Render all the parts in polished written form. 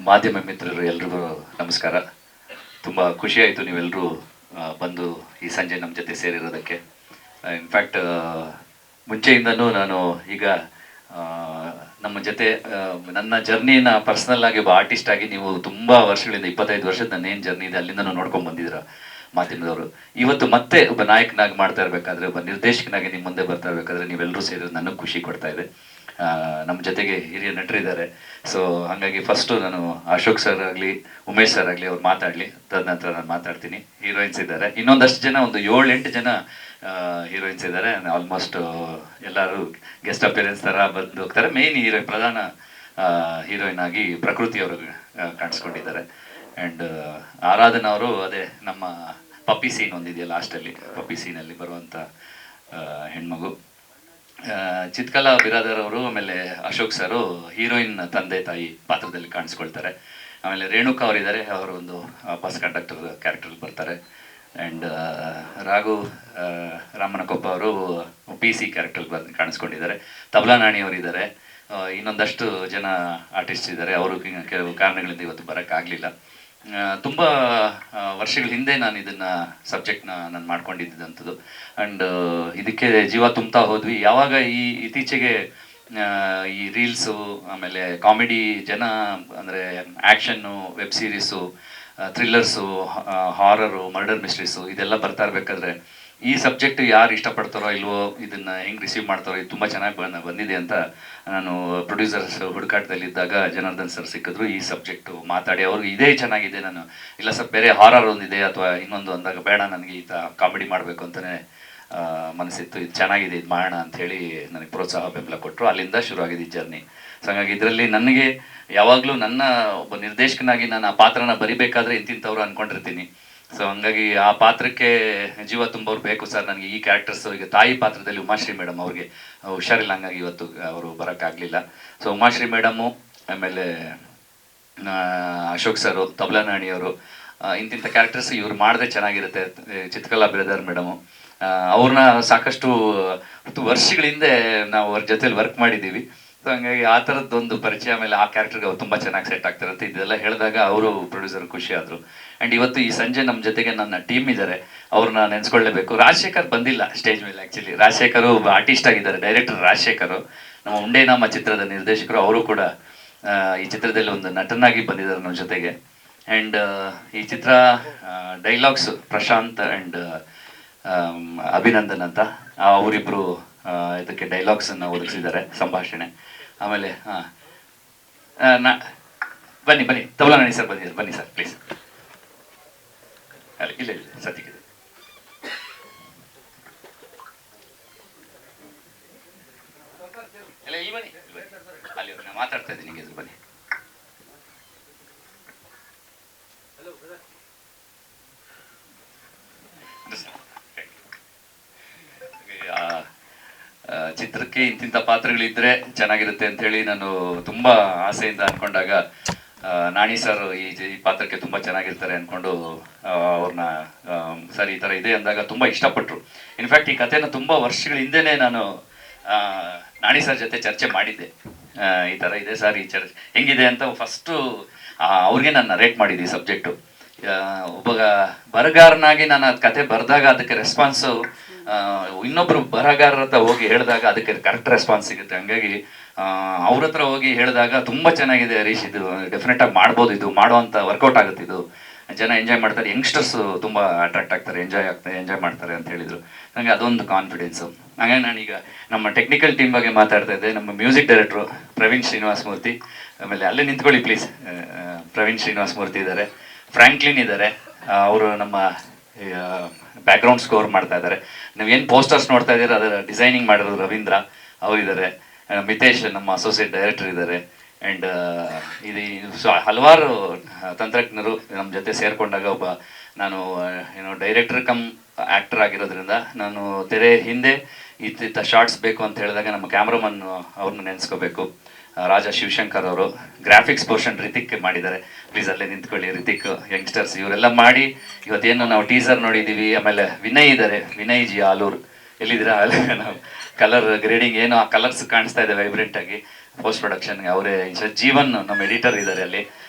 ಮಾಧ್ಯಮ ಮಿತ್ರರು ಎಲ್ರಿಗೂ ನಮಸ್ಕಾರ. ತುಂಬ ಖುಷಿಯಾಯಿತು ನೀವೆಲ್ಲರೂ ಬಂದು ಈ ಸಂಜೆ ನಮ್ಮ ಜೊತೆ ಸೇರಿರೋದಕ್ಕೆ. ಇನ್ಫ್ಯಾಕ್ಟ್ ಮುಂಚೆಯಿಂದನೂ ನಾನು ಈಗ ನಮ್ಮ ಜೊತೆ ನನ್ನ ಜರ್ನಿನ ಪರ್ಸ್ನಲ್ ಆಗಿ ಒಬ್ಬ ಆರ್ಟಿಸ್ಟ್ ಆಗಿ ನೀವು ತುಂಬ ವರ್ಷಗಳಿಂದ 25 ವರ್ಷದ ನನ್ನೇನು ಜರ್ನಿ ಇದೆ ಅಲ್ಲಿಂದನೂ ನೋಡ್ಕೊಂಡು ಬಂದಿದ್ದೀರ ಮಾಧ್ಯಮದವರು. ಇವತ್ತು ಮತ್ತೆ ಒಬ್ಬ ನಾಯಕನಾಗಿ ಮಾಡ್ತಾ ಇರಬೇಕಾದ್ರೆ, ಒಬ್ಬ ನಿರ್ದೇಶಕನಾಗಿ ನಿಮ್ಮ ಮುಂದೆ ಬರ್ತಾ ಇರಬೇಕಾದ್ರೆ ನೀವೆಲ್ಲರೂ ಸೇರಿರೋದು ನನಗೆ ಖುಷಿ ಕೊಡ್ತಾ ಇದೆ. ನಮ್ಮ ಜೊತೆಗೆ ಹಿರಿಯ ನಟರಿದ್ದಾರೆ. ಸೊ ಹಾಗಾಗಿ ಫಸ್ಟು ನಾನು ಅಶೋಕ್ ಸರ್ ಆಗಲಿ, ಉಮೇಶ್ ಸರ್ ಆಗಲಿ ಅವ್ರು ಮಾತಾಡಲಿ, ತದನಂತರ ನಾನು ಮಾತಾಡ್ತೀನಿ. ಹೀರೋಯಿನ್ಸ್ ಇದ್ದಾರೆ, ಇನ್ನೊಂದಷ್ಟು ಜನ, ಒಂದು 7-8 ಜನ ಹೀರೋಯಿನ್ಸ್ ಇದ್ದಾರೆ. ಆಲ್ಮೋಸ್ಟ್ ಎಲ್ಲರೂ ಗೆಸ್ಟ್ ಅಪಿಯರೆನ್ಸ್ ಥರ ಬಂದು ಹೋಗ್ತಾರೆ. ಮೇಯ್ನ್ ಪ್ರಧಾನ ಹೀರೋಯಿನ್ ಆಗಿ ಪ್ರಕೃತಿ ಅವರು ಕಾಣಿಸ್ಕೊಂಡಿದ್ದಾರೆ. ಆ್ಯಂಡ್ ಆರಾಧನಾ ಅವರು ಅದೇ ನಮ್ಮ ಪಪ್ಪಿ ಸೀನ್ ಒಂದಿದೆಯಾ ಲಾಸ್ಟಲ್ಲಿ, ಪಪ್ಪಿ ಸೀನಲ್ಲಿ ಬರುವಂಥ ಹೆಣ್ಮಗು. ಚಿತ್ಕಲಾ ಬಿರಾದರ್ ಅವರು, ಆಮೇಲೆ ಅಶೋಕ್ ಸರು ಹೀರೋಯಿನ್ ತಂದೆ ತಾಯಿ ಪಾತ್ರದಲ್ಲಿ ಕಾಣಿಸ್ಕೊಳ್ತಾರೆ. ಆಮೇಲೆ ರೇಣುಕಾ ಅವರಿದ್ದಾರೆ, ಅವರು ಒಂದು ಬಸ್ ಕಂಡಕ್ಟರ್ ಕ್ಯಾರೆಕ್ಟರ್ ಬರ್ತಾರೆ. ಆ್ಯಂಡ್ ರಾಘು ರಾಮನಕೊಪ್ಪ ಅವರು ಪಿ ಸಿ ಕ್ಯಾರೆಕ್ಟರ್ ಕಾಣಿಸ್ಕೊಂಡಿದ್ದಾರೆ. ತಬಲಾ ನಾಣಿ ಅವರಿದ್ದಾರೆ. ಇನ್ನೊಂದಷ್ಟು ಜನ ಆರ್ಟಿಸ್ಟ್ ಇದ್ದಾರೆ. ಅವರು ಕೆಲವು ಕಾರಣಗಳಿಂದ ಇವತ್ತು ಬರೋಕ್ಕಾಗಲಿಲ್ಲ. ತುಂಬ ವರ್ಷಗಳ ಹಿಂದೆ ನಾನು ಇದನ್ನು ಸಬ್ಜೆಕ್ಟ್ನ ನಾನು ಮಾಡ್ಕೊಂಡಿದ್ದಂಥದ್ದು. ಆ್ಯಂಡ್ ಇದಕ್ಕೆ ಜೀವ ತುಂಬ್ತಾ ಹೋದ್ವಿ. ಯಾವಾಗ ಈ ಇತ್ತೀಚೆಗೆ ಈ ರೀಲ್ಸು, ಆಮೇಲೆ ಕಾಮಿಡಿ ಜನ ಅಂದರೆ ಆ್ಯಕ್ಷನ್ನು, web series, thrillers, horror, murder mysteries ಇದೆಲ್ಲ ಬರ್ತಾ ಇರಬೇಕಾದ್ರೆ ಈ ಸಬ್ಜೆಕ್ಟ್ ಯಾರು ಇಷ್ಟಪಡ್ತಾರೋ ಇಲ್ವೋ, ಇದನ್ನು ಹೆಂಗೆ ರಿಸೀವ್ ಮಾಡ್ತಾರೋ, ಇದು ತುಂಬ ಚೆನ್ನಾಗಿ ಬಂದಿದೆ ಅಂತ ನಾನು ಪ್ರೊಡ್ಯೂಸರ್ಸ್ ಹುಡುಕಾಟದಲ್ಲಿದ್ದಾಗ ಜನಾರ್ದನ್ ಸರ್ ಸಿಕ್ಕಿದ್ರು. ಈ ಸಬ್ಜೆಕ್ಟು ಮಾತಾಡಿ ಅವ್ರಿಗೆ ಇದೇ ಚೆನ್ನಾಗಿದೆ, ನಾನು ಇಲ್ಲ ಸರ್ ಬೇರೆ ಹಾರರ್ ಒಂದಿದೆ ಅಥವಾ ಇನ್ನೊಂದು ಅಂದಾಗ ಬೇಡ, ನನಗೆ ಈ ಕಾಮಿಡಿ ಮಾಡಬೇಕು ಅಂತಲೇ ಮನಸ್ಸಿತ್ತು, ಇದು ಚೆನ್ನಾಗಿದೆ, ಇದು ಮಾಡೋಣ ಅಂಥೇಳಿ ನನಗೆ ಪ್ರೋತ್ಸಾಹ ಬೆಂಬಲ ಕೊಟ್ಟರು. ಅಲ್ಲಿಂದ ಶುರುವಾಗಿದೆ ಈ ಜರ್ನಿ. ಸೊ ಹಾಗಾಗಿ ಇದರಲ್ಲಿ ನನಗೆ ಯಾವಾಗಲೂ ನನ್ನ ಒಬ್ಬ ನಿರ್ದೇಶಕನಾಗಿ ನಾನು ಆ ಪಾತ್ರನ ಬರಿಬೇಕಾದ್ರೆ ಇಂತಿಂಥವ್ರು ಅಂದ್ಕೊಂಡಿರ್ತೀನಿ. ಸೊ ಹಂಗಾಗಿ ಆ ಪಾತ್ರಕ್ಕೆ ಜೀವ ತುಂಬೋರು ಬೇಕು ಸರ್ ನನಗೆ. ಈ ಕ್ಯಾರೆಕ್ಟರ್ಸು ಈಗ ತಾಯಿ ಪಾತ್ರದಲ್ಲಿ ಉಮಾಶ್ರೀ ಮೇಡಮ್ ಅವ್ರಿಗೆ ಹುಷಾರಿಲ್ಲ, ಹಂಗಾಗಿ ಇವತ್ತು ಅವರು ಬರೋಕ್ಕಾಗಲಿಲ್ಲ. ಸೊ ಉಮಾಶ್ರೀ ಮೇಡಮು, ಆಮೇಲೆ ಅಶೋಕ್ ಸರು, ತಬಲಾ ನಾಣಿಯವರು, ಇಂತಿಂಥ ಕ್ಯಾರೆಕ್ಟರ್ಸ್ ಇವ್ರು ಮಾಡಿದ್ರೆ ಚೆನ್ನಾಗಿರುತ್ತೆ. ಚಿತ್ಕಲಾ ಬ್ರದರ್ ಮೇಡಮು, ಅವ್ರನ್ನ ಸಾಕಷ್ಟು ವರ್ಷಗಳ ಹಿಂದೆ ನಾವು ಅವ್ರ ಜೊತೆಲಿ ವರ್ಕ್ ಮಾಡಿದ್ದೀವಿ. ಸೊ ಹಂಗಾಗಿ ಆ ಥರದ್ದೊಂದು ಪರಿಚಯ, ಆಮೇಲೆ ಆ ಕ್ಯಾರೆಕ್ಟರ್ಗೆ ಅವ್ರು ತುಂಬ ಚೆನ್ನಾಗಿ ಸೆಟ್ ಆಗ್ತಾರಂತೆ. ಇದೆಲ್ಲ ಹೇಳಿದಾಗ ಅವರು ಪ್ರೊಡ್ಯೂಸರ್ ಖುಷಿ ಆದರು. ಆ್ಯಂಡ್ ಇವತ್ತು ಈ ಸಂಜೆ ನಮ್ಮ ಜೊತೆಗೆ ನನ್ನ ಟೀಮ್ ಇದ್ದಾರೆ, ಅವ್ರನ್ನ ನೆನೆಸ್ಕೊಳ್ಳೇಬೇಕು. ರಾಜಶೇಖರ್ ಬಂದಿಲ್ಲ ಸ್ಟೇಜ್ ಮೇಲೆ. ಆ್ಯಕ್ಚುಲಿ ರಾಜಶೇಖರು ಆರ್ಟಿಸ್ಟ್ ಆಗಿದ್ದಾರೆ, ಡೈರೆಕ್ಟರ್ ರಾಜಶೇಖರು, ನಮ್ಮ ಉಂಡೆ ನಾಮ ಚಿತ್ರದ ನಿರ್ದೇಶಕರು. ಅವರು ಕೂಡ ಈ ಚಿತ್ರದಲ್ಲಿ ಒಂದು ನಟನಾಗಿ ಬಂದಿದ್ದಾರೆ ನಮ್ಮ ಜೊತೆಗೆ. ಆ್ಯಂಡ್ ಈ ಚಿತ್ರ ಡೈಲಾಗ್ಸ್ ಪ್ರಶಾಂತ್ ಆ್ಯಂಡ್ ಅಭಿನಂದನ್ ಅಂತ ಅವರಿಬ್ಬರು ಇದಕ್ಕೆ ಡೈಲಾಗ್ಸನ್ನು ಒದಗಿಸಿದ್ದಾರೆ, ಸಂಭಾಷಣೆ. ಆಮೇಲೆ ಬನ್ನಿ ಬನ್ನಿ, ತಬಲಾ ನಾಣಿ ಸರ್ ಬಂದಿದ್ದಾರೆ, ಬನ್ನಿ ಸರ್ ಪ್ಲೀಸ್. ಇಲ್ಲ ಇಲ್ಲ ಸದ್ಯಕ್ಕೆ ಇಲ್ಲ, ಇಲ್ಲಿ ಬನ್ನಿ, ಅಲ್ಲಿ ನಾನು ಮಾತಾಡ್ತಾ ಇದ್ದೀನಿ, ನಿಮಗೆ ಬನ್ನಿ. ಚಿತ್ರಕ್ಕೆ ಇಂತಿಂಥ ಪಾತ್ರಗಳಿದ್ರೆ ಚೆನ್ನಾಗಿರುತ್ತೆ ಅಂತ ಹೇಳಿ ನಾನು ತುಂಬ ಆಸೆಯಿಂದ ಅಂದ್ಕೊಂಡಾಗ ನಾಣಿ ಸರ್ ಈ ಪಾತ್ರಕ್ಕೆ ತುಂಬ ಚೆನ್ನಾಗಿರ್ತಾರೆ ಅಂದ್ಕೊಂಡು ಅವ್ರನ್ನ ಸರ್ ಈ ಥರ ಇದೆ ಅಂದಾಗ ತುಂಬ ಇಷ್ಟಪಟ್ಟರು. ಇನ್ಫ್ಯಾಕ್ಟ್ ಈ ಕಥೆನ ತುಂಬ ವರ್ಷಗಳ ಹಿಂದೆನೇ ನಾನು ನಾಣಿ ಸರ್ ಜೊತೆ ಚರ್ಚೆ ಮಾಡಿದ್ದೆ. ಈ ಥರ ಇದೆ ಸರ್, ಈ ಹೆಂಗಿದೆ ಅಂತ ಫಸ್ಟು ಅವ್ರಿಗೆ ನಾನು ನರೇಟ್ ಮಾಡಿದ್ದೆ ಈ ಸಬ್ಜೆಕ್ಟು. ಒಬ್ಬ ಬರಗಾರನಾಗಿ ನಾನು ಅದು ಕತೆ ಬರೆದಾಗ ಅದಕ್ಕೆ ರೆಸ್ಪಾನ್ಸು ಇನ್ನೊಬ್ರು ಬರಹಗಾರರ ಹತ್ರ ಹೋಗಿ ಹೇಳಿದಾಗ ಅದಕ್ಕೆ ಕರೆಕ್ಟ್ ರೆಸ್ಪಾನ್ಸ್ ಸಿಗುತ್ತೆ. ಹಂಗಾಗಿ ಅವ್ರ ಹತ್ರ ಹೋಗಿ ಹೇಳಿದಾಗ ತುಂಬ ಚೆನ್ನಾಗಿದೆ ಹರೀಶ್, ಇದು ಡೆಫಿನೆಟಾಗಿ ಮಾಡ್ಬೋದು, ಇದು ಮಾಡುವಂಥ ವರ್ಕೌಟ್ ಆಗುತ್ತೆ, ಇದು ಜನ ಎಂಜಾಯ್ ಮಾಡ್ತಾರೆ, ಯಂಗ್ಸ್ಟರ್ಸು ತುಂಬ ಅಟ್ರಾಕ್ಟ್ ಆಗ್ತಾರೆ, ಎಂಜಾಯ್ ಮಾಡ್ತಾರೆ ಅಂತ ಹೇಳಿದರು. ನನಗೆ ಅದೊಂದು ಕಾನ್ಫಿಡೆನ್ಸು. ಹಾಗಾಗಿ ನಾನೀಗ ನಮ್ಮ ಟೆಕ್ನಿಕಲ್ ಟೀಮ್ ಬಗ್ಗೆ ಮಾತಾಡ್ತಾ ಇದ್ದೆ. ನಮ್ಮ ಮ್ಯೂಸಿಕ್ ಡೈರೆಕ್ಟ್ರು ಪ್ರವೀಣ್ ಶ್ರೀನಿವಾಸ ಮೂರ್ತಿ, ಆಮೇಲೆ ಅಲ್ಲೇ ನಿಂತ್ಕೊಳ್ಳಿ ಪ್ಲೀಸ್, ಪ್ರವೀಣ್ ಶ್ರೀನಿವಾಸ ಮೂರ್ತಿ ಇದ್ದಾರೆ, ಫ್ರ್ಯಾಂಕ್ಲಿನ್ ಇದ್ದಾರೆ, ಅವರು ನಮ್ಮ ಬ್ಯಾಕ್ಗ್ರೌಂಡ್ ಸ್ಕೋರ್ ಮಾಡ್ತಾ ಇದ್ದಾರೆ. ನೀವೇನು ಪೋಸ್ಟರ್ಸ್ ನೋಡ್ತಾ ಇದ್ದೀರ ಅದರ ಡಿಸೈನಿಂಗ್ ಮಾಡಿರೋದು ರವೀಂದ್ರ ಅವರಿದ್ದಾರೆ. ಮಿತೇಶ್ ನಮ್ಮ ಅಸೋಸಿಯೇಟ್ ಡೈರೆಕ್ಟರ್ ಇದ್ದಾರೆ. ಆ್ಯಂಡ್ ಇದು ಹಲವಾರು ತಂತ್ರಜ್ಞರು ನಮ್ಮ ಜೊತೆ ಸೇರಿಕೊಂಡಾಗ ನಾನು ಡೈರೆಕ್ಟರ್ ಕಮ್ ಆ್ಯಕ್ಟರ್ ಆಗಿರೋದ್ರಿಂದ ನಾನು ತೆರೆ ಹಿಂದೆ ಇತ್ತ ಶಾರ್ಟ್ಸ್ ಬೇಕು ಅಂತ ಹೇಳಿದಾಗ ನಮ್ಮ ಕ್ಯಾಮ್ರಾಮನ್ ಅವ್ರನ್ನ ನೆನೆಸ್ಕೋಬೇಕು, ರಾಜ ಶಿವಶಂಕರ್ ಅವರು. ಗ್ರಾಫಿಕ್ಸ್ ಪೋರ್ಷನ್ ರಿತಿಕ್ ಮಾಡಿದ್ದಾರೆ, ಪ್ಲೀಸ್ ಅಲ್ಲೇ ನಿಂತ್ಕೊಳ್ಳಿ. ರಿತಿಕ್, ಯಂಗ್ಸ್ಟರ್ಸ್ ಇವರೆಲ್ಲ ಮಾಡಿ ಇವತ್ತೇನು ನಾವು ಟೀಸರ್ ನೋಡಿದ್ದೀವಿ. ಆಮೇಲೆ ವಿನಯ್ ಇದ್ದಾರೆ, ವಿನಯ್ ಜಿ ಆಲೂರ್, ಎಲ್ಲಿದ್ದೀರಾ? ನಾವು ಕಲರ್ ಗ್ರೇಡಿಂಗ್ ಏನು ಆ ಕಲರ್ಸ್ ಕಾಣಿಸ್ತಾ ಇದೆ ವೈಬ್ರೆಂಟ್ ಆಗಿ. ಪೋಸ್ಟ್ ಪ್ರೊಡಕ್ಷನ್ಗೆ ಅವರೇ. ಜೀವನ್ ನಮ್ಮ ಎಡಿಟರ್ ಇದ್ದಾರೆ ಅಲ್ಲಿ.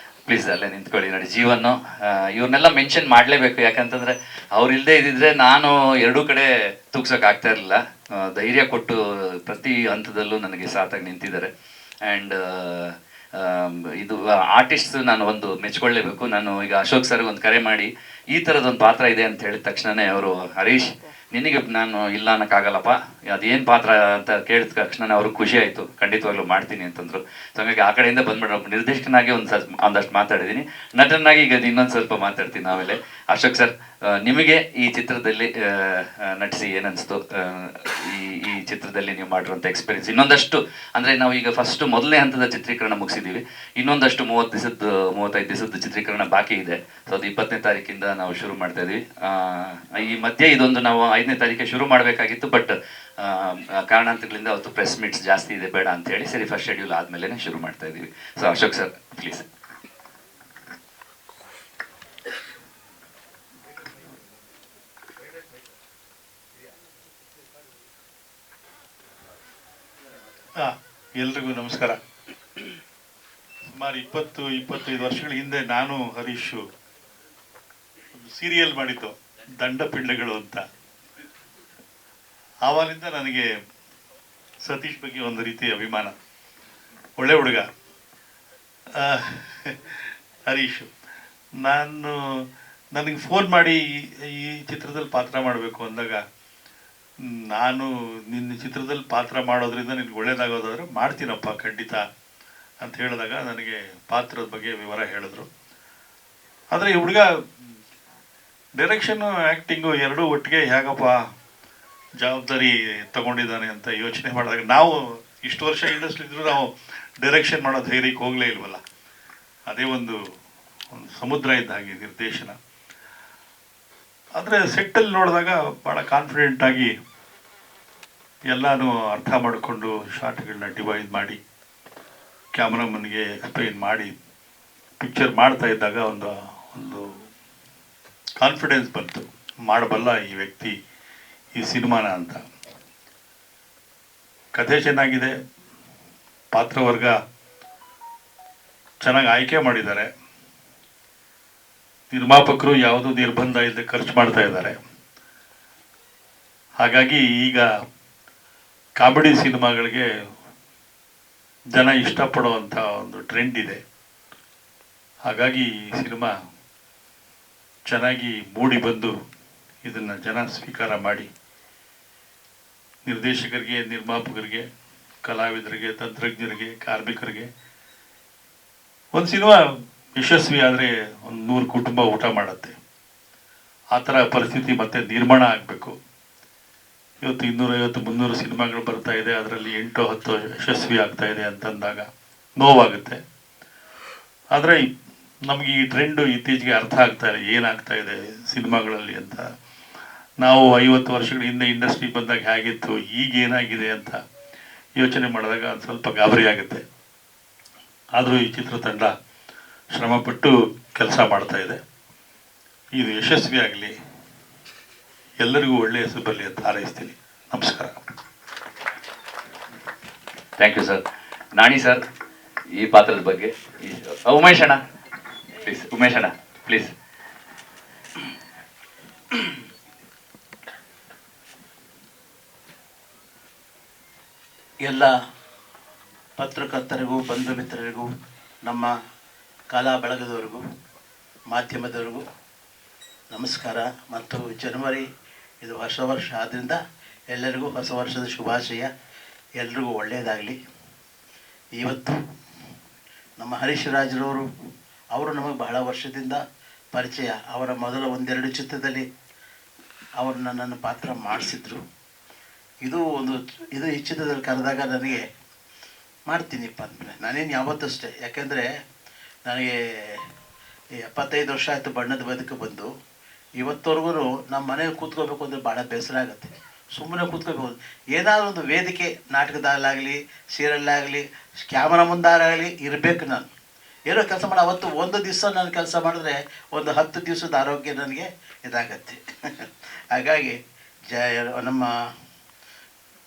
ಪ್ಲೀಸ್ ಅಲ್ಲೇ ನಿಂತ್ಕೊಳ್ಳಿ. ನೋಡಿ ಜೀವನ್ ಇವ್ರನ್ನೆಲ್ಲ ಮೆನ್ಷನ್ ಮಾಡಲೇಬೇಕು, ಯಾಕಂತಂದ್ರೆ ಅವ್ರು ಇಲ್ಲದೆ ಇದ್ದಿದ್ರೆ ನಾನು ಎರಡೂ ಕಡೆ ತೂಗ್ಸೋಕೆ ಆಗ್ತಾ ಇರಲಿಲ್ಲ. ಧೈರ್ಯ ಕೊಟ್ಟು ಪ್ರತಿ ಹಂತದಲ್ಲೂ ನನಗೆ ಸಾಥಾಗಿ ನಿಂತಿದ್ದಾರೆ. ಆ್ಯಂಡ್ ಇದು ಆರ್ಟಿಸ್ಟ್ ನಾನು ಒಂದು ಮೆಚ್ಕೊಳ್ಳೇಬೇಕು. ನಾನು ಈಗ ಅಶೋಕ್ ಸರ್ಗೆ ಒಂದು ಕರೆ ಮಾಡಿ ಈ ಥರದೊಂದು ಪಾತ್ರ ಇದೆ ಅಂತ ಹೇಳಿದ ತಕ್ಷಣವೇ ಅವರು, ಹರೀಶ್ ನಿನಗೆ ನಾನು ಇಲ್ಲ ಅನ್ನೋಕ್ಕಾಗಲ್ಲಪ್ಪ, ಅದೇನು ಪಾತ್ರ ಅಂತ ಕೇಳಿದ ತಕ್ಷಣ ಅವ್ರಿಗೆ ಖುಷಿ ಆಯಿತು, ಖಂಡಿತವಾಗ್ಲೂ ಮಾಡ್ತೀನಿ ಅಂತಂದರು. ಸೊ ಹಂಗಾಗಿ ಆ ಕಡೆಯಿಂದ ಬಂದ್ಬಿಟ್ಟು ನಿರ್ದೇಶಕನಾಗಿ ಒಂದಷ್ಟು ಮಾತಾಡಿದ್ದೀನಿ, ನಟನಾಗಿ ಈಗ ಇನ್ನೊಂದು ಸ್ವಲ್ಪ ಮಾತಾಡ್ತೀನಿ ಆಮೇಲೆ. ಅಶೋಕ್ ಸರ್, ನಿಮಗೆ ಈ ಚಿತ್ರದಲ್ಲಿ ನಟಿಸಿ ಏನನ್ನಿಸ್ತು? ಈ ಚಿತ್ರದಲ್ಲಿ ನೀವು ಮಾಡಿರುವಂಥ ಎಕ್ಸ್ಪೀರಿಯನ್ಸ್ ಇನ್ನೊಂದಷ್ಟು, ಅಂದರೆ ನಾವು ಈಗ ಫಸ್ಟ್ ಮೊದಲನೇ ಹಂತದ ಚಿತ್ರೀಕರಣ ಮುಗಿಸಿದ್ದೀವಿ, ಇನ್ನೊಂದಷ್ಟು 35 ದಿವಸದ ಚಿತ್ರೀಕರಣ ಬಾಕಿ ಇದೆ. ಸೊ ಅದು 20ನೇ ತಾರೀಕಿಂದ ನಾವು ಶುರು ಮಾಡ್ತಾ ಇದ್ವಿ. ಈ ಮಧ್ಯೆ ಇದೊಂದು ನಾವು 5ನೇ ತಾರೀಕಿಗೆ ಶುರು ಮಾಡಬೇಕಾಗಿತ್ತು, ಬಟ್ ಕಾರಣಾಂತರಗಳಿಂದ ಅವತ್ತು ಪ್ರೆಸ್ ಮೀಟ್ಸ್ ಜಾಸ್ತಿ ಇದೆ, ಬೇಡ ಅಂತ ಹೇಳಿ ಸರಿ ಫಸ್ಟ್ ಶೆಡ್ಯೂಲ್ ಆದಮೇಲೆ ಶುರು ಮಾಡ್ತಾ ಇದ್ದೀವಿ. So Ashok sir please. ಎಲ್ರಿಗೂ ನಮಸ್ಕಾರ. ಸುಮಾರು 20-25 ವರ್ಷಗಳ ಹಿಂದೆ ನಾನು ಹರೀಶು ಒಂದು ಸೀರಿಯಲ್ ಮಾಡಿದ್ದು, ದಂಡಪಿಂಡಗಳು ಅಂತ. ಆವಾಗಿಂದ ನನಗೆ ಸತೀಶ್ ಬಗ್ಗೆ ಒಂದು ರೀತಿಯ ಅಭಿಮಾನ. ಒಳ್ಳೆ ಹುಡುಗ ಹರೀಶು. ನನಗೆ ಫೋನ್ ಮಾಡಿ ಈ ಚಿತ್ರದಲ್ಲಿ ಪಾತ್ರ ಮಾಡಬೇಕು ಅಂದಾಗ, ನಾನು ನಿನ್ನ ಚಿತ್ರದಲ್ಲಿ ಪಾತ್ರ ಮಾಡೋದ್ರಿಂದ ನಿನ್ಗೆ ಒಳ್ಳೇದಾಗೋದಾದ್ರೆ ಮಾಡ್ತೀನಪ್ಪ ಖಂಡಿತ ಅಂತ ಹೇಳಿದಾಗ ನನಗೆ ಪಾತ್ರದ ಬಗ್ಗೆ ವಿವರ ಹೇಳಿದ್ರು. ಆದರೆ ಈ ಹುಡುಗ ಡೈರೆಕ್ಷನ್ನು ಆ್ಯಕ್ಟಿಂಗು ಎರಡೂ ಒಟ್ಟಿಗೆ ಹೇಗಪ್ಪ ಜವಾಬ್ದಾರಿ ತಗೊಂಡಿದ್ದಾನೆ ಅಂತ ಯೋಚನೆ ಮಾಡಿದಾಗ, ನಾವು ಇಷ್ಟು ವರ್ಷ ಇಂಡಸ್ಟ್ರಿ ಇದ್ರೂ ನಾವು ಡೈರೆಕ್ಷನ್ ಮಾಡೋ ಧೈರ್ಯಕ್ಕೆ ಹೋಗಲೇ ಇಲ್ವಲ್ಲ. ಅದೇ ಒಂದು ಸಮುದ್ರ ಇದ್ದ ಹಾಗೆ ನಿರ್ದೇಶನ. ಆದರೆ ಸೆಟ್ಟಲ್ಲಿ ನೋಡಿದಾಗ ಭಾಳ ಕಾನ್ಫಿಡೆಂಟಾಗಿ ಎಲ್ಲನೂ ಅರ್ಥ ಮಾಡಿಕೊಂಡು ಶಾರ್ಟ್ಗಳನ್ನ ಡಿವೈಸ್ ಮಾಡಿ ಕ್ಯಾಮ್ರಾಮನ್ಗೆ ಎಕ್ಸ್ಪ್ಲೈನ್ ಮಾಡಿ ಪಿಕ್ಚರ್ ಮಾಡ್ತಾ ಇದ್ದಾಗ ಒಂದು ಕಾನ್ಫಿಡೆನ್ಸ್ ಬಂತು, ಮಾಡಬಲ್ಲ ಈ ವ್ಯಕ್ತಿ ಈ ಸಿನಿಮಾನ ಅಂತ. ಕಥೆ ಚೆನ್ನಾಗಿದೆ, ಪಾತ್ರವರ್ಗ ಚೆನ್ನಾಗಿ ಆಯ್ಕೆ ಮಾಡಿದ್ದಾರೆ, ನಿರ್ಮಾಪಕರು ಯಾವುದೂ ನಿರ್ಬಂಧ ಇಲ್ಲದೆ ಖರ್ಚು ಮಾಡ್ತಾ ಇದ್ದಾರೆ. ಹಾಗಾಗಿ ಈಗ ಕಾಮಿಡಿ ಸಿನಿಮಾಗಳಿಗೆ ಜನ ಇಷ್ಟಪಡುವಂಥ ಒಂದು ಟ್ರೆಂಡ್ ಇದೆ. ಹಾಗಾಗಿ ಈ ಸಿನಿಮಾ ಚೆನ್ನಾಗಿ ಮೂಡಿ ಬಂದು ಇದನ್ನು ಜನ ಸ್ವೀಕಾರ ಮಾಡಿ ನಿರ್ದೇಶಕರಿಗೆ, ನಿರ್ಮಾಪಕರಿಗೆ, ಕಲಾವಿದರಿಗೆ, ತಂತ್ರಜ್ಞರಿಗೆ, ಕಾರ್ಮಿಕರಿಗೆ ಒಂದು ಸಿನಿಮಾ ಯಶಸ್ವಿ ಆದರೆ ಒಂದು 100 ಕುಟುಂಬ ಊಟ ಮಾಡುತ್ತೆ. ಆ ಥರ ಪರಿಸ್ಥಿತಿ ಮತ್ತೆ ನಿರ್ಮಾಣ ಆಗಬೇಕು. ಇವತ್ತು 250-300 ಸಿನಿಮಾಗಳು ಬರ್ತಾ ಇದೆ, ಅದರಲ್ಲಿ 8-10 ಯಶಸ್ವಿ ಆಗ್ತಾ ಇದೆ ಅಂತಂದಾಗ ನೋವಾಗುತ್ತೆ. ಆದರೆ ನಮಗೆ ಈ ಟ್ರೆಂಡು ಇತ್ತೀಚೆಗೆ ಅರ್ಥ ಆಗ್ತಾ ಇದೆ, ಏನಾಗ್ತಾ ಇದೆ ಸಿನಿಮಾಗಳಲ್ಲಿ ಅಂತ. ನಾವು 50 ವರ್ಷಗಳ ಹಿಂದೆ ಇಂಡಸ್ಟ್ರಿ ಬಂದಾಗ ಹೇಗಿತ್ತು, ಈಗ ಏನಾಗಿದೆ ಅಂತ ಯೋಚನೆ ಮಾಡಿದಾಗ ಒಂದು ಸ್ವಲ್ಪ ಗಾಬರಿ ಆಗುತ್ತೆ. ಆದರೂ ಈ ಚಿತ್ರತಂಡ ಶ್ರಮಪಟ್ಟು ಕೆಲಸ ಮಾಡ್ತಾ ಇದೆ. ಇದು ಯಶಸ್ವಿ ಆಗಲಿ, ಎಲ್ಲರಿಗೂ ಒಳ್ಳೆಯ ಹೆಸರು ಬರಲಿ ಅಂತ ಹಾರೈಸ್ತೀನಿ. ನಮಸ್ಕಾರ. Thank you sir. Nani sir, ಈ ಪಾತ್ರದ ಬಗ್ಗೆ ಉಮೇಶ್ ಅಣ್ಣ ಪ್ಲೀಸ್. ಉಮೇಶ್ ಅಣ್ಣ ಪ್ಲೀಸ್. ಎಲ್ಲ ಪತ್ರಕರ್ತರಿಗೂ, ಬಂಧು ಮಿತ್ರರಿಗೂ, ನಮ್ಮ ಕಲಾ ಬಳಗದವರಿಗೂ, ಮಾಧ್ಯಮದವರಿಗೂ ನಮಸ್ಕಾರ. ಮತ್ತು ಜನವರಿ ಇದು ಹೊಸ ವರ್ಷ ಆದ್ದರಿಂದ ಎಲ್ಲರಿಗೂ ಹೊಸ ವರ್ಷದ ಶುಭಾಶಯ. ಎಲ್ರಿಗೂ ಒಳ್ಳೆಯದಾಗಲಿ. ಇವತ್ತು ನಮ್ಮ ಹರೀಶ್ ರಾಜ್ರವರು, ಅವರು ನಮಗೆ ಬಹಳ ವರ್ಷದಿಂದ ಪರಿಚಯ. ಅವರ ಮೊದಲ 1-2 ಚಿತ್ರದಲ್ಲಿ ಅವರು ನನ್ನನ್ನು ಪಾತ್ರ ಮಾಡಿಸಿದ್ರು. ಇದು ಈ ಚಿತ್ರದಲ್ಲಿ ಕರೆದಾಗ ನನಗೆ ಮಾಡ್ತೀನಿಪ್ಪ ಅಂದ್ಮೇಲೆ ನಾನೇನು ಯಾವತ್ತೂ ಅಷ್ಟೇ. ಯಾಕೆಂದರೆ ನನಗೆ 75 ವರ್ಷ ಆಯಿತು ಬಣ್ಣದ ಬದುಕು ಬಂದು. ಇವತ್ತವರೆಗೂ ನಮ್ಮ ಮನೇಲಿ ಕೂತ್ಕೋಬೇಕು ಅಂದರೆ ಭಾಳ ಬೇಸರ ಆಗುತ್ತೆ. ಸುಮ್ಮನೆ ಕೂತ್ಕೋಬೇಕು, ಏನಾದರೂ ಒಂದು ವೇದಿಕೆ, ನಾಟಕದಲ್ಲಾಗಲಿ, ಸೀರಿಯಲ್ಲಾಗಲಿ, ಕ್ಯಾಮರಾ ಮುಂದಾಗಲಿ ಇರಬೇಕು. ನಾನು ಏನೋ ಕೆಲಸ ಮಾಡಿ ಅವತ್ತು ಒಂದು ದಿವಸ ನಾನು ಕೆಲಸ ಮಾಡಿದ್ರೆ ಒಂದು 10 ದಿವಸದ ಆರೋಗ್ಯ ನನಗೆ ಇದಾಗತ್ತೆ. ಹಾಗಾಗಿ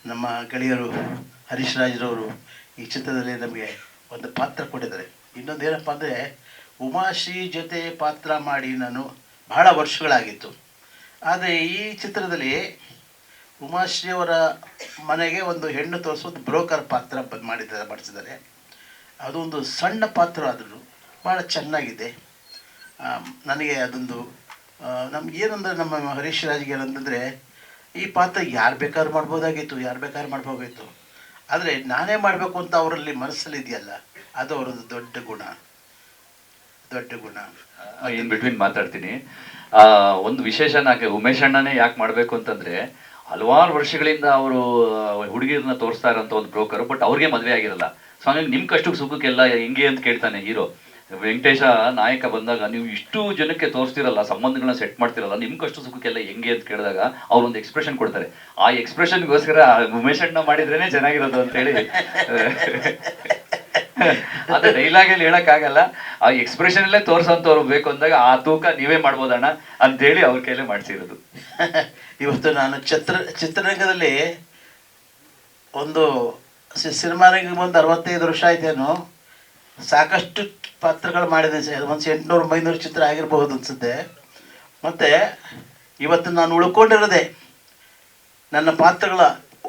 ನಮ್ಮ ಗೆಳೆಯರು ಹರೀಶ್ ರಾಜ್ರವರು ಈ ಚಿತ್ರದಲ್ಲಿ ನಮಗೆ ಒಂದು ಪಾತ್ರ ಕೊಟ್ಟಿದ್ದಾರೆ. ಇನ್ನೊಂದು ಏನಪ್ಪ ಅಂದರೆ, ಉಮಾಶ್ರೀ ಜೊತೆ ಪಾತ್ರ ಮಾಡಿ ನಾನು ಬಹಳ ವರ್ಷಗಳಾಗಿತ್ತು. ಆದರೆ ಈ ಚಿತ್ರದಲ್ಲಿ ಉಮಾಶ್ರೀ ಅವರ ಮನೆಗೆ ಒಂದು ಹೆಣ್ಣು ತೋರಿಸೋದು ಬ್ರೋಕರ್ ಪಾತ್ರ ಮಾಡಿಸಿದ್ದಾರೆ. ಅದೊಂದು ಸಣ್ಣ ಪಾತ್ರ ಆದರೂ ಭಾಳ ಚೆನ್ನಾಗಿದೆ. ನನಗೆ ಅದೊಂದು ನಮಗೇನಂದರೆ ನಮ್ಮ ಹರೀಶ್ ರಾಜ್ಗೆ ಏನಂತಂದರೆ ಈ ಪಾತ್ರ ಯಾರು ಬೇಕಾದ್ರೂ ಮಾಡ್ಬೋದಾಗಿತ್ತು. ಆದರೆ ನಾನೇ ಮಾಡಬೇಕು ಅಂತ ಅವರಲ್ಲಿ ಮನಸ್ಸಲ್ಲಿ ಇದೆಯಲ್ಲ, ಅದು ಅವರದ್ದು ದೊಡ್ಡ ಗುಣ. ಇನ್ ಬಿಟ್ವೀನ್ ಮಾತಾಡ್ತೀನಿ. ಒಂದು ವಿಶೇಷ ನಾಕೆ ಉಮೇಶ್ ಅಣ್ಣನೇ ಯಾಕೆ ಮಾಡಬೇಕು ಅಂತಂದ್ರೆ, ಹಲವಾರು ವರ್ಷಗಳಿಂದ ಅವರು ಹುಡುಗಿರನ್ನ ತೋರಿಸ್ತಾ ಇರೋಂಥ ಒಂದು ಬ್ರೋಕರ್, ಬಟ್ ಅವ್ರಿಗೆ ಮದುವೆ ಆಗಿರಲ್ಲ. ಸೊ ಹಂಗಾಗಿ ನಿಮ್ಮ ಕಷ್ಟಕ್ಕೆ ಸುಖಕ್ಕೆಲ್ಲ ಹೆಂಗೆ ಅಂತ ಕೇಳ್ತಾನೆ ಹೀರೋ. ವೆಂಕಟೇಶ ನಾಯಕ ಬಂದಾಗ ನೀವು ಇಷ್ಟು ಜನಕ್ಕೆ ತೋರಿಸ್ತಿರಲ್ಲ, ಸಂಬಂಧಗಳನ್ನ ಸೆಟ್ ಮಾಡ್ತಿರಲ್ಲ, ನಿಮ್ಮ ಕಷ್ಟ ಸುಖಕ್ಕೆಲ್ಲ ಹೆಂಗೆ ಅಂತ ಕೇಳಿದಾಗ ಅವ್ರೊಂದು ಎಕ್ಸ್ಪ್ರೆಷನ್ ಕೊಡ್ತಾರೆ. ಆ ಎಕ್ಸ್ಪ್ರೆಷನ್ಗೋಸ್ಕರ ಉಮೇಶ್ ಅಣ್ಣ ಮಾಡಿದ್ರೇನೆ ಚೆನ್ನಾಗಿರೋದು ಅಂತ ಹೇಳಿ ಅದೇ ಡೈಲಾಗಲ್ಲಿ ಹೇಳಕ್ಕಾಗಲ್ಲ, ಆ ಎಕ್ಸ್ಪ್ರೆಷನ್ ಅಲ್ಲೇ ತೋರ್ಸಂತವ್ರು ಬೇಕು ಅಂದಾಗ ಆ ತೂಕ ನೀವೇ ಮಾಡ್ಬೋದಣ್ಣ ಅಂತೇಳಿ ಅವ್ರ ಕೈಲೇ ಮಾಡಿಸಿರೋದು. ಇವತ್ತು ನಾನು ಚಿತ್ರರಂಗದಲ್ಲಿ ಒಂದು ಸಿನಿಮಾರಂಗ ಒಂದು 65 ವರ್ಷ ಆಯ್ತೇನು, ಸಾಕಷ್ಟು ಪಾತ್ರಗಳು ಮಾಡಿದೆ. ಒಂದು 800-900 ಚಿತ್ರ ಆಗಿರಬಹುದು ಅನ್ಸುತ್ತೆ. ಮತ್ತು ಇವತ್ತು ನಾನು ಉಳ್ಕೊಂಡಿರೋದೆ ನನ್ನ ಪಾತ್ರಗಳ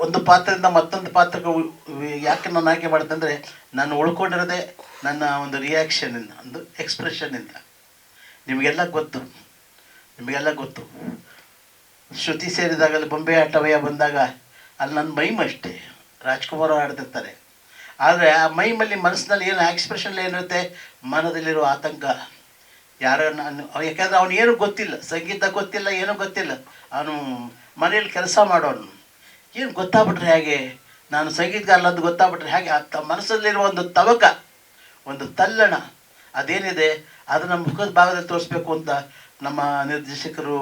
ಒಂದು ಪಾತ್ರದಿಂದ ಮತ್ತೊಂದು ಪಾತ್ರಕ್ಕೆ ಯಾಕೆ ನಾನು ಆಯ್ಕೆ ಮಾಡಿದೆ ಅಂದರೆ, ನಾನು ಉಳ್ಕೊಂಡಿರೋದೆ ನನ್ನ ಒಂದು ರಿಯಾಕ್ಷನ್ನಿಂದ, ಒಂದು ಎಕ್ಸ್ಪ್ರೆಷನ್ನಿಂದ. ನಿಮಗೆಲ್ಲ ಗೊತ್ತು ಶ್ರುತಿ ಸೇರಿದಾಗಲ್ಲಿ ಬೊಂಬೆ ಆಟವಯ್ಯ ಬಂದಾಗ ಅಲ್ಲಿ ನನ್ನ ಮೈಮ್ ಅಷ್ಟೇ ರಾಜ್ಕುಮಾರ್ ಅವರು ಆಡ್ತಿರ್ತಾರೆ. ಆದರೆ ಆ ಮೈಮಲ್ಲಿ ಮನಸ್ಸಿನಲ್ಲಿ ಏನು ಎಕ್ಸ್ಪ್ರೆಷನ್ ಏನಿರುತ್ತೆ, ಮನದಲ್ಲಿರೋ ಆತಂಕ. ಯಾಕಂದರೆ ಅವನು ಏನೂ ಗೊತ್ತಿಲ್ಲ, ಸಂಗೀತ ಗೊತ್ತಿಲ್ಲ, ಏನೂ ಗೊತ್ತಿಲ್ಲ. ಅವನು ಮನೆಯಲ್ಲಿ ಕೆಲಸ ಮಾಡೋನು. ಏನು ಗೊತ್ತಾಗ್ಬಿಟ್ರೆ ಹೇಗೆ, ನಾನು ಸಂಗೀತಗಾರ ಅಂತ ಗೊತ್ತಾಗ್ಬಿಟ್ರೆ ಹೇಗೆ, ಮನಸ್ಸಲ್ಲಿರುವ ಒಂದು ತವಕ, ಒಂದು ತಲ್ಲಣ ಅದೇನಿದೆ ಅದು ನಮ್ಮ ಮುಖದ ಭಾಗದಲ್ಲಿ ತೋರಿಸ್ಬೇಕು ಅಂತ ನಮ್ಮ ನಿರ್ದೇಶಕರು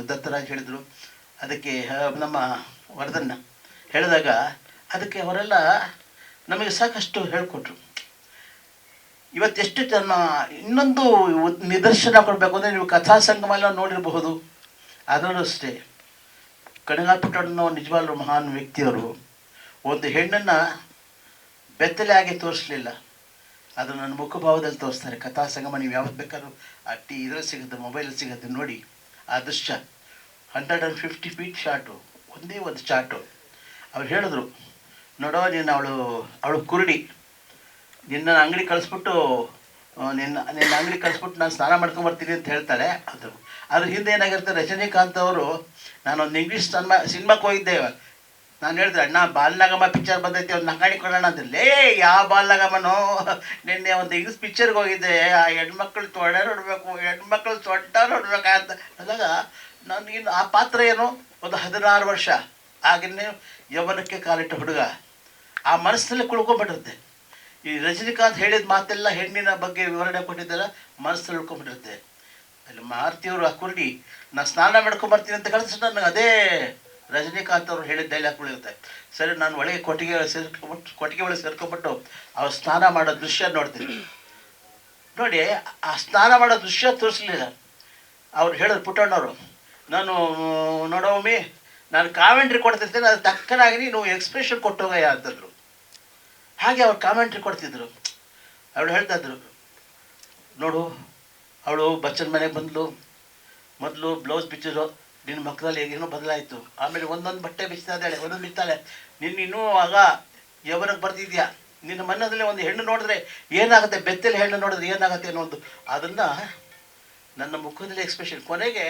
ದತ್ತರಾಜ್ ಹೇಳಿದರು. ಅದಕ್ಕೆ ನಮ್ಮ ವರ್ಧನ್ನ ಹೇಳಿದಾಗ ಅದಕ್ಕೆ ಅವರೆಲ್ಲ ನಮಗೆ ಸಾಕಷ್ಟು ಹೇಳಿಕೊಟ್ರು. ಇವತ್ತೆಷ್ಟು ಇನ್ನೊಂದು ನಿದರ್ಶನ ಕೊಡಬೇಕು ಅಂದರೆ, ನೀವು ಕಥಾ ಸಂಗಮ ಎಲ್ಲ ನೋಡಿರಬಹುದು. ಅದರಲ್ಲೂ ಅಷ್ಟೇ ಕಣಗಾಲ್ ಪುಟ್ಟಣ್ಣನೋ ನಿಜವಾಗ್ಲೂ ಮಹಾನ್ ವ್ಯಕ್ತಿಯವರು. ಒಂದು ಹೆಣ್ಣನ್ನು ಬೆತ್ತಲೆ ಆಗಿ ತೋರಿಸಲಿಲ್ಲ, ಅದು ನನ್ನ ಮುಖಭಾವದಲ್ಲಿ ತೋರಿಸ್ತಾರೆ. ಕಥಾ ಸಂಗಮ ನೀವು ಯಾವತ್ತು ಬೇಕಾದ್ರೂ ಆ ಇದರಲ್ಲಿ ಸಿಗುತ್ತೆ, ಮೊಬೈಲಲ್ಲಿ ಸಿಗುತ್ತೆ, ನೋಡಿ ಆ ದೃಶ್ಯ. 150 ಫೀಟ್ ಶಾಟು, ಒಂದೇ ಒಂದು ಶಾಟು. ಅವ್ರು ಹೇಳಿದ್ರು, ನೋಡೋ ನೀನು ಅವಳು ಕುರುಡಿ, ನಿನ್ನ ಅಂಗಡಿ ಕಳಿಸ್ಬಿಟ್ಟು ನಾನು ಸ್ನಾನ ಮಾಡ್ಕೊಂಬರ್ತೀನಿ ಅಂತ ಹೇಳ್ತಾಳೆ. ಅದ್ರ ಹಿಂದೆ ಏನಾಗಿರುತ್ತೆ, ರಜನಿಕಾಂತ್ ಅವರು, ನಾನೊಂದು ಇಂಗ್ಲೀಷ್ ಸಿನಿಮಾಕ್ಕೆ ಹೋಗಿದ್ದೆ. ನಾನು ಹೇಳಿದ್ರೆ, ಅಣ್ಣ ಬಾಲನಾಗಮ್ಮ ಪಿಕ್ಚರ್ ಬಂದೈತಿ, ಒಂದು ಅಂಗಡಿ ಕೊಡೋಣ ಅಂತಲೇ. ಯಾವ ಬಾಲನಾಗಮ್ಮನೋ, ನಿನ್ನೆ ಒಂದು ಇಂಗ್ಲೀಷ್ ಪಿಕ್ಚರ್ಗೆ ಹೋಗಿದ್ದೆ, ಆ ಹೆಣ್ಮಕ್ಳು ತೊಡೆ ನೋಡಬೇಕು, ಹೆಣ್ಮಕ್ಳು ಸೊಂಟ ನೋಡ್ಬೇಕಂತ ಅಂದಾಗ ನನಗಿನ್ನು ಆ ಪಾತ್ರ ಏನು, ಒಂದು 16 ವರ್ಷ ಆಗಿನ್ನೇ ಯೌವನಕ್ಕೆ ಕಾಲಿಟ್ಟ ಹುಡುಗ ಆ ಮನಸ್ಸಿನಲ್ಲಿ ಕುಳ್ಕೊಂಡ್ಬಿಟ್ಟಿರುತ್ತೆ. ಈ ರಜನಿಕಾಂತ್ ಹೇಳಿದ ಮಾತೆಲ್ಲ ಹೆಣ್ಣಿನ ಬಗ್ಗೆ ವಿವರಣೆ ಕೊಟ್ಟಿದ್ದೆಲ್ಲ ಮನಸ್ಸಲ್ಲಿ ಉಳ್ಕೊಂಡ್ಬಿಟ್ಟಿರುತ್ತೆ. ಅಲ್ಲಿ ಮಾರುತಿಯವರು ಆ ಕುರುಡಿ, ನಾನು ಸ್ನಾನ ಮಾಡ್ಕೊಂಬರ್ತೀನಿ ಅಂತ ಕಳಿಸಿದ್ರೆ ನನಗೆ ಅದೇ ರಜನಿಕಾಂತ್ ಅವರು ಹೇಳಿದ ಡೈಲಾಗ್ಗಳಿರುತ್ತೆ. ಸರಿ, ನಾನು ಒಳಗೆ ಕೊಟ್ಟಿಗೆ ಒಳಗೆ ಸೇರ್ಕೊಂಡ್ಬಿಟ್ಟು ಅವ್ರು ಸ್ನಾನ ಮಾಡೋ ದೃಶ್ಯ ನೋಡ್ತೀನಿ. ನೋಡಿ, ಆ ಸ್ನಾನ ಮಾಡೋ ದೃಶ್ಯ ತೋರಿಸಲಿಲ್ಲ. ಅವ್ರು ಹೇಳಿದ್ರು ಪುಟ್ಟಣ್ಣವರು, ನಾನು ನೋಡೋಮ್ಮಿ ನಾನು ಕಾಮೆಂಟ್ರಿ ಕೊಡ್ತಿರ್ತೇನೆ, ಅದು ತಕ್ಕನಾಗಿ ನೀನು ಎಕ್ಸ್ಪ್ರೆಷನ್ ಕೊಟ್ಟೋಗಯ್ಯ ಅಂತಂದರು. ಹಾಗೆ ಅವ್ರು ಕಾಮೆಂಟ್ರಿ ಕೊಡ್ತಿದ್ರು. ಅವಳು ಹೇಳ್ತಾ ಇದ್ರು, ನೋಡು ಅವಳು ಬಚ್ಚನ್ ಮನೆಗೆ ಬಂದಳು, ಮೊದಲು ಬ್ಲೌಸ್ ಬಿಚ್ಚಿದ್ರು, ನಿನ್ನ ಮಕ್ಕಳಲ್ಲಿ ಏನೋ ಬದಲಾಯಿತು, ಆಮೇಲೆ ಒಂದೊಂದು ಬಟ್ಟೆ ಬಿಚ್ತಾ ಇದ್ದಾಳೆ, ಒಂದೊಂದು ಬಿಚ್ತಾಳೆ, ಇನ್ನೂ ಆಗ ಯೌವನಕ್ಕೆ ಬರ್ತಿದ್ಯಾ, ನಿನ್ನ ಮನದಲ್ಲಿ ಒಂದು ಹೆಣ್ಣು ನೋಡಿದ್ರೆ ಏನಾಗುತ್ತೆ, ಬೆತ್ತಲೆ ಹೆಣ್ಣು ನೋಡಿದ್ರೆ ಏನಾಗುತ್ತೆ ಅನ್ನೋ ಒಂದು, ಅದನ್ನು ನನ್ನ ಮುಖದಲ್ಲಿ ಎಕ್ಸ್ಪ್ರೆಷನ್ ಕೊನೆಗೆ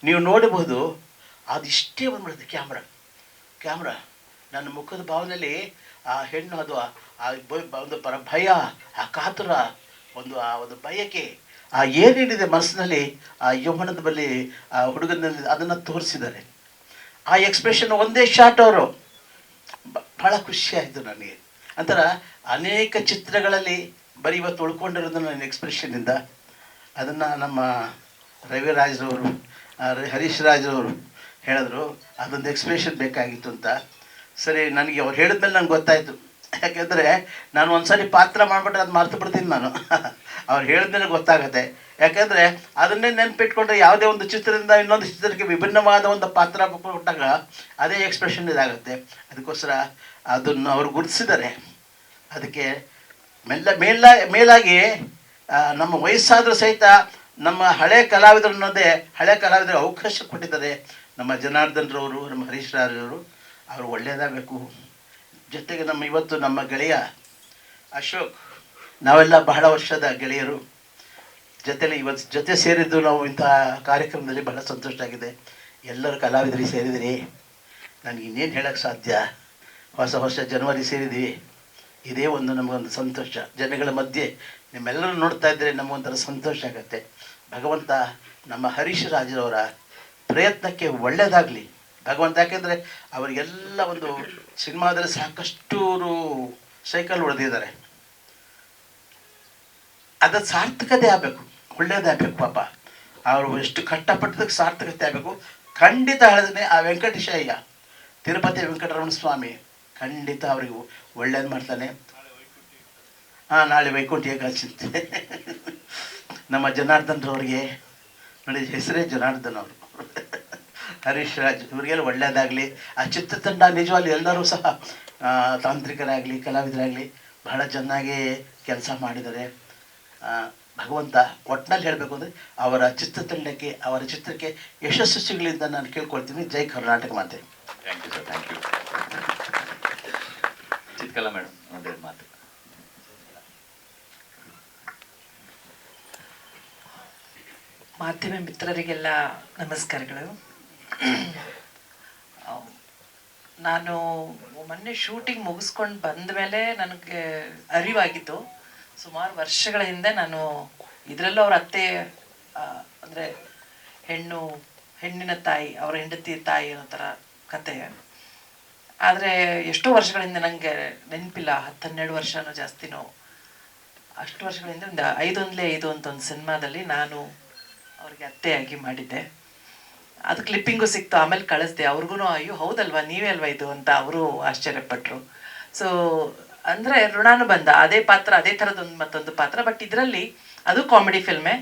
ನೀವು ನೋಡಬಹುದು. ಅದಿಷ್ಟೇ ಬಂದ್ಬಿಡುತ್ತೆ ಕ್ಯಾಮ್ರಾ ನನ್ನ ಮುಖದ ಭಾವನೆಯಲ್ಲಿ ಆ ಹೆಣ್ಣು, ಅದು ಒಂದು ಭಯ, ಆ ಕಾತುರ, ಆ ಒಂದು ಬಯಕೆ, ಆ ಏನೇನಿದೆ ಮನಸ್ಸಿನಲ್ಲಿ, ಆ ಯೌವನದ ಬಳಿ ಆ ಹುಡುಗನಲ್ಲಿ ಅದನ್ನು ತೋರಿಸಿದ್ದಾರೆ. ಆ ಎಕ್ಸ್ಪ್ರೆಷನ್ ಒಂದೇ ಶಾಟ್ ಅವರು. ಭಾಳ ಖುಷಿ ಆಯಿತು ನನಗೆ. ಅಂತರ ಅನೇಕ ಚಿತ್ರಗಳಲ್ಲಿ ಬರೀ ಇವತ್ತು ಉಳ್ಕೊಂಡಿರೋದು ನನ್ನ ಎಕ್ಸ್ಪ್ರೆಷನ್ನಿಂದ. ಅದನ್ನು ನಮ್ಮ ರವಿರಾಜ್ರವರು, ಹರೀಶ್ ರಾಜ್ರವರು ಹೇಳಿದ್ರು, ಅದೊಂದು ಎಕ್ಸ್ಪ್ರೆಷನ್ ಬೇಕಾಗಿತ್ತು ಅಂತ. ಸರಿ, ನನಗೆ ಅವ್ರು ಹೇಳಿದ್ಮೇಲೆ ನನಗೆ ಗೊತ್ತಾಯಿತು. ಯಾಕೆಂದರೆ ನಾನು ಒಂದ್ಸರಿ ಪಾತ್ರ ಮಾಡಿಬಿಟ್ರೆ ಅದು ಮರ್ತು ಬಿಡ್ತೀನಿ ನಾನು. ಅವ್ರು ಹೇಳಿದ್ಮೇಲೆ ಗೊತ್ತಾಗುತ್ತೆ. ಯಾಕೆಂದರೆ ಅದನ್ನೇ ನೆನಪಿಟ್ಕೊಂಡ್ರೆ ಯಾವುದೇ ಒಂದು ಚಿತ್ರದಿಂದ ಇನ್ನೊಂದು ಚಿತ್ರಕ್ಕೆ ವಿಭಿನ್ನವಾದ ಒಂದು ಪಾತ್ರ ಕೊಟ್ಟಾಗ ಅದೇ ಎಕ್ಸ್ಪ್ರೆಷನ್ ಇದಾಗುತ್ತೆ. ಅದಕ್ಕೋಸ್ಕರ ಅದನ್ನು ಅವರು ಗುರುತಿಸಿದ್ದಾರೆ. ಅದಕ್ಕೆ ಮೇಲಾಗಿ ನಮ್ಮ ವಯಸ್ಸಾದರೂ ಸಹಿತ ನಮ್ಮ ಹಳೆ ಕಲಾವಿದರನ್ನೋದೇ ಹಳೆ ಕಲಾವಿದರಿಗೆ ಅವಕಾಶ ಕೊಟ್ಟಿದ್ದಾರೆ ನಮ್ಮ ಜನಾರ್ದನ್ರವರು, ನಮ್ಮ ಹರೀಶ್ ರಾಜವರು. ಅವರು ಒಳ್ಳೆಯದಾಗಬೇಕು. ಜೊತೆಗೆ ಇವತ್ತು ನಮ್ಮ ಗೆಳೆಯ ಅಶೋಕ್, ನಾವೆಲ್ಲ ಬಹಳ ವರ್ಷದ ಗೆಳೆಯರು, ಜೊತೆಲಿ ಇವತ್ತು ಜೊತೆ ಸೇರಿದ್ದು ನಾವು ಇಂಥ ಕಾರ್ಯಕ್ರಮದಲ್ಲಿ ಬಹಳ ಸಂತೋಷ ಆಗಿದೆ. ಎಲ್ಲರೂ ಕಲಾವಿದರಿಗೆ ಸೇರಿದಿರಿ, ನನಗೆ ಇನ್ನೇನು ಹೇಳೋಕ್ಕೆ ಸಾಧ್ಯ. ಹೊಸ ಜನವರಿ ಸೇರಿದ್ದೀವಿ, ಇದೇ ನಮಗೊಂದು ಸಂತೋಷ. ಜನಗಳ ಮಧ್ಯೆ ನಿಮ್ಮೆಲ್ಲರೂ ನೋಡ್ತಾ ಇದ್ದರೆ ನಮಗೊಂಥರ ಸಂತೋಷ ಆಗುತ್ತೆ. ಭಗವಂತ ನಮ್ಮ ಹರೀಶ್ ರಾಜರವರ ಪ್ರಯತ್ನಕ್ಕೆ ಒಳ್ಳೆಯದಾಗಲಿ ಭಗವಂತ. ಯಾಕೆಂದರೆ ಅವರಿಗೆಲ್ಲ ಸಿನಿಮಾದಲ್ಲಿ ಸಾಕಷ್ಟು ಸೈಕಲ್ ಹೊಡೆದಿದ್ದಾರೆ, ಅದು ಸಾರ್ಥಕತೆ ಆಗಬೇಕು, ಒಳ್ಳೆಯದಾಗಬೇಕು. ಪಾಪ ಅವರು ಎಷ್ಟು ಕಷ್ಟಪಟ್ಟದಕ್ಕೆ ಸಾರ್ಥಕತೆ ಆಗಬೇಕು. ಖಂಡಿತ ಹೇಳಿದ್ರೆ ಆ ವೆಂಕಟೇಶಯ್ಯ, ತಿರುಪತಿ ವೆಂಕಟರಮಣ ಸ್ವಾಮಿ ಖಂಡಿತ ಅವರಿಗೂ ಒಳ್ಳೇದು ಮಾಡ್ತಾನೆ. ನಾಳೆ ವೈಕುಂಠ ಏಕಾದಶಿ ನಮ್ಮ ಜನಾರ್ದನ್ರವ್ರಿಗೆ ನೋಡಿ, ಹೆಸರೇ ಜನಾರ್ದನ್ ಅವರು. ಹರೀಶ್ ರಾಜ್ ಇವರಿಗೆಲ್ಲ ಒಳ್ಳೆಯದಾಗಲಿ. ಆ ಚಿತ್ರತಂಡ ನಿಜವಾಗ್ಲೂ ಎಲ್ಲರೂ ಸಹ ತಾಂತ್ರಿಕರಾಗಲಿ ಕಲಾವಿದರಾಗಲಿ ಬಹಳ ಚೆನ್ನಾಗಿ ಕೆಲಸ ಮಾಡಿದ್ದಾರೆ. ಭಗವಂತ ಒಟ್ಟಿನಲ್ಲಿ ಹೇಳಬೇಕು ಅಂದರೆ ಅವರ ಚಿತ್ರತಂಡಕ್ಕೆ, ಅವರ ಚಿತ್ರಕ್ಕೆ ಯಶಸ್ಸು ಸಿಗಲಿ ಅಂತ ನಾನು ಕೇಳ್ಕೊಳ್ತೀನಿ. ಜೈ ಕರ್ನಾಟಕ ಮಾತೆ. Thank you sir, thank you. Chitkala madam ಒಂದೆರಡು ಮಾತು. ಮಾಧ್ಯಮ ಮಿತ್ರರಿಗೆಲ್ಲ ನಮಸ್ಕಾರಗಳು. ನಾನು ಮೊನ್ನೆ ಶೂಟಿಂಗ್ ಮುಗಿಸ್ಕೊಂಡು ಬಂದ ಮೇಲೆ ನನಗೆ ಅರಿವಾಗಿದ್ದು, ಸುಮಾರು ವರ್ಷಗಳ ಹಿಂದೆ ನಾನು ಇದರಲ್ಲೂ ಅವ್ರ ಅತ್ತೆ ಅಂದರೆ ಹೆಣ್ಣಿನ ತಾಯಿ, ಅವರ ಹೆಂಡತಿ ತಾಯಿ ಅನ್ನೋ ಥರ ಕತೆ. ಆದರೆ ಎಷ್ಟೋ ವರ್ಷಗಳಿಂದ ನನಗೆ ನೆನಪಿಲ್ಲ, 10-12 ವರ್ಷನೋ ಜಾಸ್ತಿನೋ, ಅಷ್ಟು ವರ್ಷಗಳಿಂದ ಒಂದು 5 ಅಂತ ಒಂದು ಸಿನಿಮಾದಲ್ಲಿ ನಾನು ಅವ್ರಿಗೆ ಅತ್ತೆಯಾಗಿ ಮಾಡಿದ್ದೆ. ಅದು ಕ್ಲಿಪ್ಪಿಂಗು ಸಿಕ್ತು, ಆಮೇಲೆ ಕಳಿಸ್ದೆ ಅವ್ರಿಗೂ. ಅಯ್ಯೋ ಹೌದಲ್ವಾ, ನೀವೇ ಅಲ್ವಾ ಇದು ಅಂತ ಅವರು ಆಶ್ಚರ್ಯಪಟ್ಟರು. ಸೊ ಅಂದರೆ ಋಣಾನುಬಂಧ, ಅದೇ ಪಾತ್ರ, ಅದೇ ಥರದೊಂದು ಮತ್ತೊಂದು ಪಾತ್ರ. ಬಟ್ ಇದರಲ್ಲಿ ಅದು ಕಾಮಿಡಿ ಫಿಲ್ಮೇ.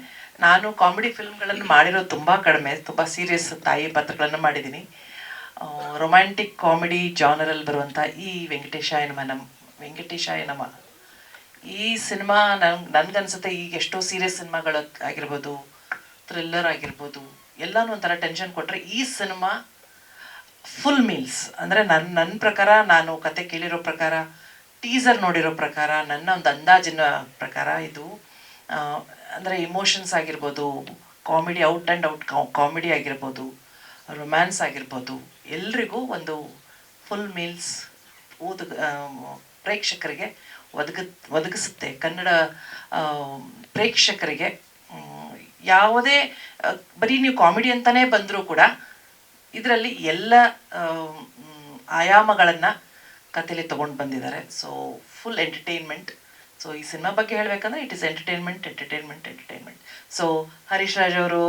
ನಾನು ಕಾಮಿಡಿ ಫಿಲ್ಮ್ಗಳನ್ನು ಮಾಡಿರೋದು ತುಂಬ ಕಡಿಮೆ, ತುಂಬ ಸೀರಿಯಸ್ ತಾಯಿ ಪಾತ್ರಗಳನ್ನು ಮಾಡಿದ್ದೀನಿ. ರೊಮ್ಯಾಂಟಿಕ್ ಕಾಮಿಡಿ ಜಾನರಲ್ಲಿ ಬರುವಂಥ ಈ ವೆಂಕಟೇಶಾಯ ನಮ ಈ ಸಿನಿಮಾ ನನ್ಗನ್ಸುತ್ತೆ ಈಗ ಎಷ್ಟೋ ಸೀರಿಯಸ್ ಸಿನಿಮಾಗಳು ಆಗಿರ್ಬೋದು, ಥ್ರಿಲ್ಲರ್ ಆಗಿರ್ಬೋದು, ಎಲ್ಲನೂ ಒಂಥರ ಟೆನ್ಷನ್ ಕೊಟ್ಟರೆ ಈ ಸಿನಿಮಾ ಫುಲ್ ಮೀಲ್ಸ್. ಅಂದರೆ ನನ್ನ ಪ್ರಕಾರ, ನಾನು ಕತೆ ಕೇಳಿರೋ ಪ್ರಕಾರ, ಟೀಸರ್ ನೋಡಿರೋ ಪ್ರಕಾರ, ನನ್ನ ಒಂದು ಅಂದಾಜಿನ ಪ್ರಕಾರ ಇದು ಅಂದರೆ ಇಮೋಷನ್ಸ್ ಆಗಿರ್ಬೋದು, comedy out and out comedy ಆಗಿರ್ಬೋದು, ರೊಮ್ಯಾನ್ಸ್ ಆಗಿರ್ಬೋದು, ಎಲ್ರಿಗೂ ಒಂದು ಫುಲ್ ಮೀಲ್ಸ್ ಪ್ರೇಕ್ಷಕರಿಗೆ ಒದಗಿಸುತ್ತೆ. ಕನ್ನಡ ಪ್ರೇಕ್ಷಕರಿಗೆ ಯಾವುದೇ ಬರೀ ನೀವು ಕಾಮಿಡಿ ಅಂತಲೇ ಬಂದರೂ ಕೂಡ ಇದರಲ್ಲಿ ಎಲ್ಲ ಆಯಾಮಗಳನ್ನು ಕಥೆಯಲ್ಲಿ ತೊಗೊಂಡು ಬಂದಿದ್ದಾರೆ. So full entertainment. ಸೊ ಈ ಸಿನಿಮಾ ಬಗ್ಗೆ ಹೇಳಬೇಕಂದ್ರೆ it is entertainment. So Harish Raj ಅವರು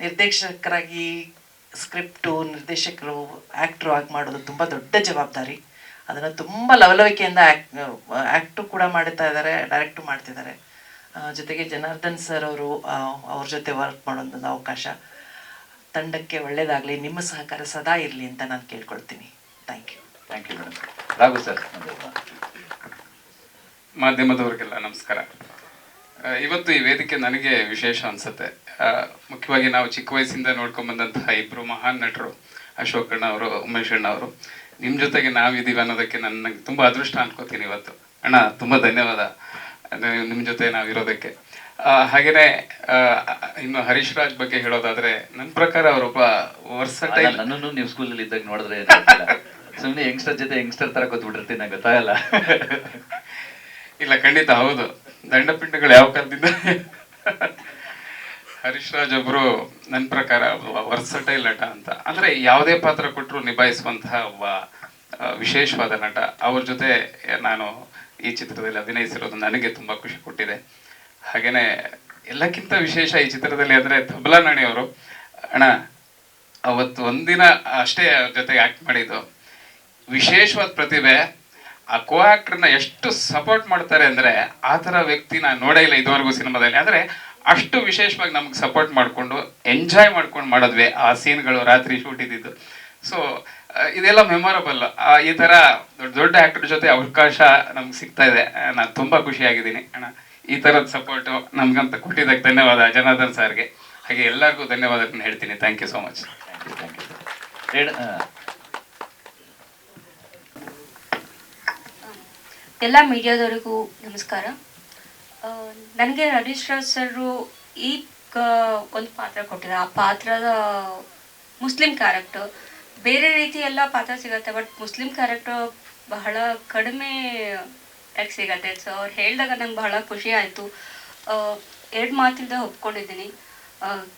ನಿರ್ದೇಶಕರಾಗಿ ಸ್ಕ್ರಿಪ್ಟು, ನಿರ್ದೇಶಕರು, ಆ್ಯಕ್ಟ್ರು ಆಗಿ ಮಾಡೋದು ತುಂಬ ದೊಡ್ಡ ಜವಾಬ್ದಾರಿ. ಅದನ್ನು ತುಂಬ ಲವಲವಿಕೆಯಿಂದ ಆ್ಯಕ್ಟು ಕೂಡ ಮಾಡ್ತಾ ಇದ್ದಾರೆ, ಡೈರೆಕ್ಟು ಮಾಡ್ತಿದ್ದಾರೆ. ಜೊತೆಗೆ ಜನಾರ್ದನ್ ಸರ್ ಅವರು, ಅವ್ರ ಜೊತೆ ವರ್ಕ್ ಮಾಡೋದೊಂದು ಅವಕಾಶ. ತಂಡಕ್ಕೆ ಒಳ್ಳೆಯದಾಗಲಿ, ನಿಮ್ಮ ಸಹಕಾರ ಸದಾ ಇರಲಿ ಅಂತ ನಾನು ಕೇಳ್ಕೊಳ್ತೀನಿ. Thank you madam. Raghu sir. ಮಾಧ್ಯಮದವರಿಗೆಲ್ಲ ನಮಸ್ಕಾರ. ಇವತ್ತು ಈ ವೇದಿಕೆ ನನಗೆ ವಿಶೇಷ ಅನಿಸುತ್ತೆ. ಮುಖ್ಯವಾಗಿ ನಾವು ಚಿಕ್ಕ ವಯಸ್ಸಿಂದ ನೋಡ್ಕೊಂಡ್ಬಂದಂತಹ ಇಬ್ಬರು ಮಹಾನ್ ನಟರು, ಅಶೋಕ್ ಅಣ್ಣ ಅವರು, ಉಮೇಶ್ ಅಣ್ಣ ಅವರು, ನಿಮ್ಮ ಜೊತೆಗೆ ನಾವಿದ್ದೀವಿ ಅನ್ನೋದಕ್ಕೆ ನನಗೆ ತುಂಬ ಅದೃಷ್ಟ ಅನ್ಕೋತೀನಿ ಇವತ್ತು. ಅಣ್ಣ ತುಂಬ ಧನ್ಯವಾದ ನಿಮ್ಮ ಜೊತೆ ನಾವಿರೋದಕ್ಕೆ. ಹಾಗೆಯೇ ಇನ್ನು ಹರೀಶ್ ರಾಜ್ ಬಗ್ಗೆ ಹೇಳೋದಾದ್ರೆ, ನನ್ನ ಪ್ರಕಾರ ಅವರೊಬ್ಬ ವರ್ಸಟೈಲ್. ನನ್ನನ್ನು ನೀವು ಸ್ಕೂಲಲ್ಲಿ ಇದ್ದಾಗ ನೋಡಿದ್ರೆ ಸುಮ್ಮನೆ ಯಂಗ್ಸ್ಟರ್ ಜೊತೆ ಯಂಗ್ಸ್ಟರ್ ತರ ಕೂತ್ಬಿಟ್ಟಿರ್ತೀನಿ, ನಂಗೆ ಗೊತ್ತಾಗಲ್ಲ. ಇಲ್ಲ, ಖಂಡಿತ ಹೌದು. ದಂಡಪಿಂಡಗಳು ಯಾವ ಕಾಲದಿಂದ. ಹರೀಶ್ ರಾಜ್ ಒಬ್ರು ನನ್ನ ಪ್ರಕಾರ ವರ್ಸಟೈಲ್ ನಟ ಅಂತ. ಅಂದ್ರೆ ಯಾವುದೇ ಪಾತ್ರ ಕೊಟ್ಟರು ನಿಭಾಯಿಸುವಂತಹ ಒಬ್ಬ ವಿಶೇಷವಾದ ನಟ. ಅವ್ರ ಜೊತೆ ನಾನು ಈ ಚಿತ್ರದಲ್ಲಿ ಅಭಿನಯಿಸಿರೋದು ನನಗೆ ತುಂಬಾ ಖುಷಿ ಕೊಟ್ಟಿದೆ. ಹಾಗೇನೆ ಎಲ್ಲಕ್ಕಿಂತ ವಿಶೇಷ ಈ ಚಿತ್ರದಲ್ಲಿ ಅಂದ್ರೆ ತಬಲಾ ನಾಣಿ ಅವರು. ಅಣ್ಣ, ಅವತ್ತು ಒಂದಿನ ಅಷ್ಟೇ ಅವ್ರ ಜೊತೆಗೆ ಆಕ್ಟ್ ಮಾಡಿದ್ದು. ವಿಶೇಷವಾದ ಪ್ರತಿಭೆ. ಆ ಕೋ ಆಕ್ಟರ್ನ ಎಷ್ಟು ಸಪೋರ್ಟ್ ಮಾಡ್ತಾರೆ ಅಂದ್ರೆ, ಆ ಥರ ವ್ಯಕ್ತಿ ನಾನು ನೋಡೇ ಇಲ್ಲ ಇದುವರೆಗೂ ಸಿನಿಮಾದಲ್ಲಿ. ಅಂದ್ರೆ ಅಷ್ಟು ವಿಶೇಷವಾಗಿ ನಮ್ಗೆ ಸಪೋರ್ಟ್ ಮಾಡಿಕೊಂಡು ಎಂಜಾಯ್ ಮಾಡ್ಕೊಂಡು ಮಾಡಿದ್ವಿ ಆ ಸೀನ್ಗಳು, ರಾತ್ರಿ ಶೂಟ್ ಇದ್ದಿದ್ದು. ಸೊ ಇದೆಲ್ಲ ಮೆಮೊರಬಲ್. ಈ ಥರ ದೊಡ್ಡ ದೊಡ್ಡ ಆ್ಯಕ್ಟರ್ ಜೊತೆ ಅವಕಾಶ ನಮ್ಗೆ ಸಿಗ್ತಾ ಇದೆ. ನಾನು ತುಂಬ ಖುಷಿಯಾಗಿದ್ದೀನಿ ಅಣ್ಣ. ಈ ಥರದ ಸಪೋರ್ಟು ನಮ್ಗಂತ ಕೊಟ್ಟಿದ್ದಕ್ಕೆ ಧನ್ಯವಾದ ಜನಾರ್ದನ್ ಸರ್ಗೆ. ಹಾಗೆ ಎಲ್ಲರಿಗೂ ಧನ್ಯವಾದಗಳನ್ನ ಹೇಳ್ತೀನಿ. Thank you so much. Thank you. ಎಲ್ಲ ಮೀಡಿಯಾದವರಿಗೂ ನಮಸ್ಕಾರ. ನನಗೆ ಹರೀಶ್ ರಾಜ್ ಸರ್ ಈಗ ಒಂದು ಪಾತ್ರ ಕೊಟ್ಟಿದ್ದಾರೆ. ಆ ಪಾತ್ರದ ಮುಸ್ಲಿಂ ಕ್ಯಾರೆಕ್ಟರ್ ಬೇರೆ ರೀತಿ ಎಲ್ಲ ಪಾತ್ರ ಸಿಗುತ್ತೆ, ಬಟ್ ಮುಸ್ಲಿಂ ಕ್ಯಾರೆಕ್ಟರ್ ಬಹಳ ಕಡಿಮೆ ಸಿಗತ್ತೆ. ಸೊ ಅವ್ರು ಹೇಳಿದಾಗ ನಂಗೆ ಬಹಳ ಖುಷಿ ಆಯಿತು. 2 ಮಾತಿಲ್ದೆ ಒಪ್ಕೊಂಡಿದ್ದೀನಿ.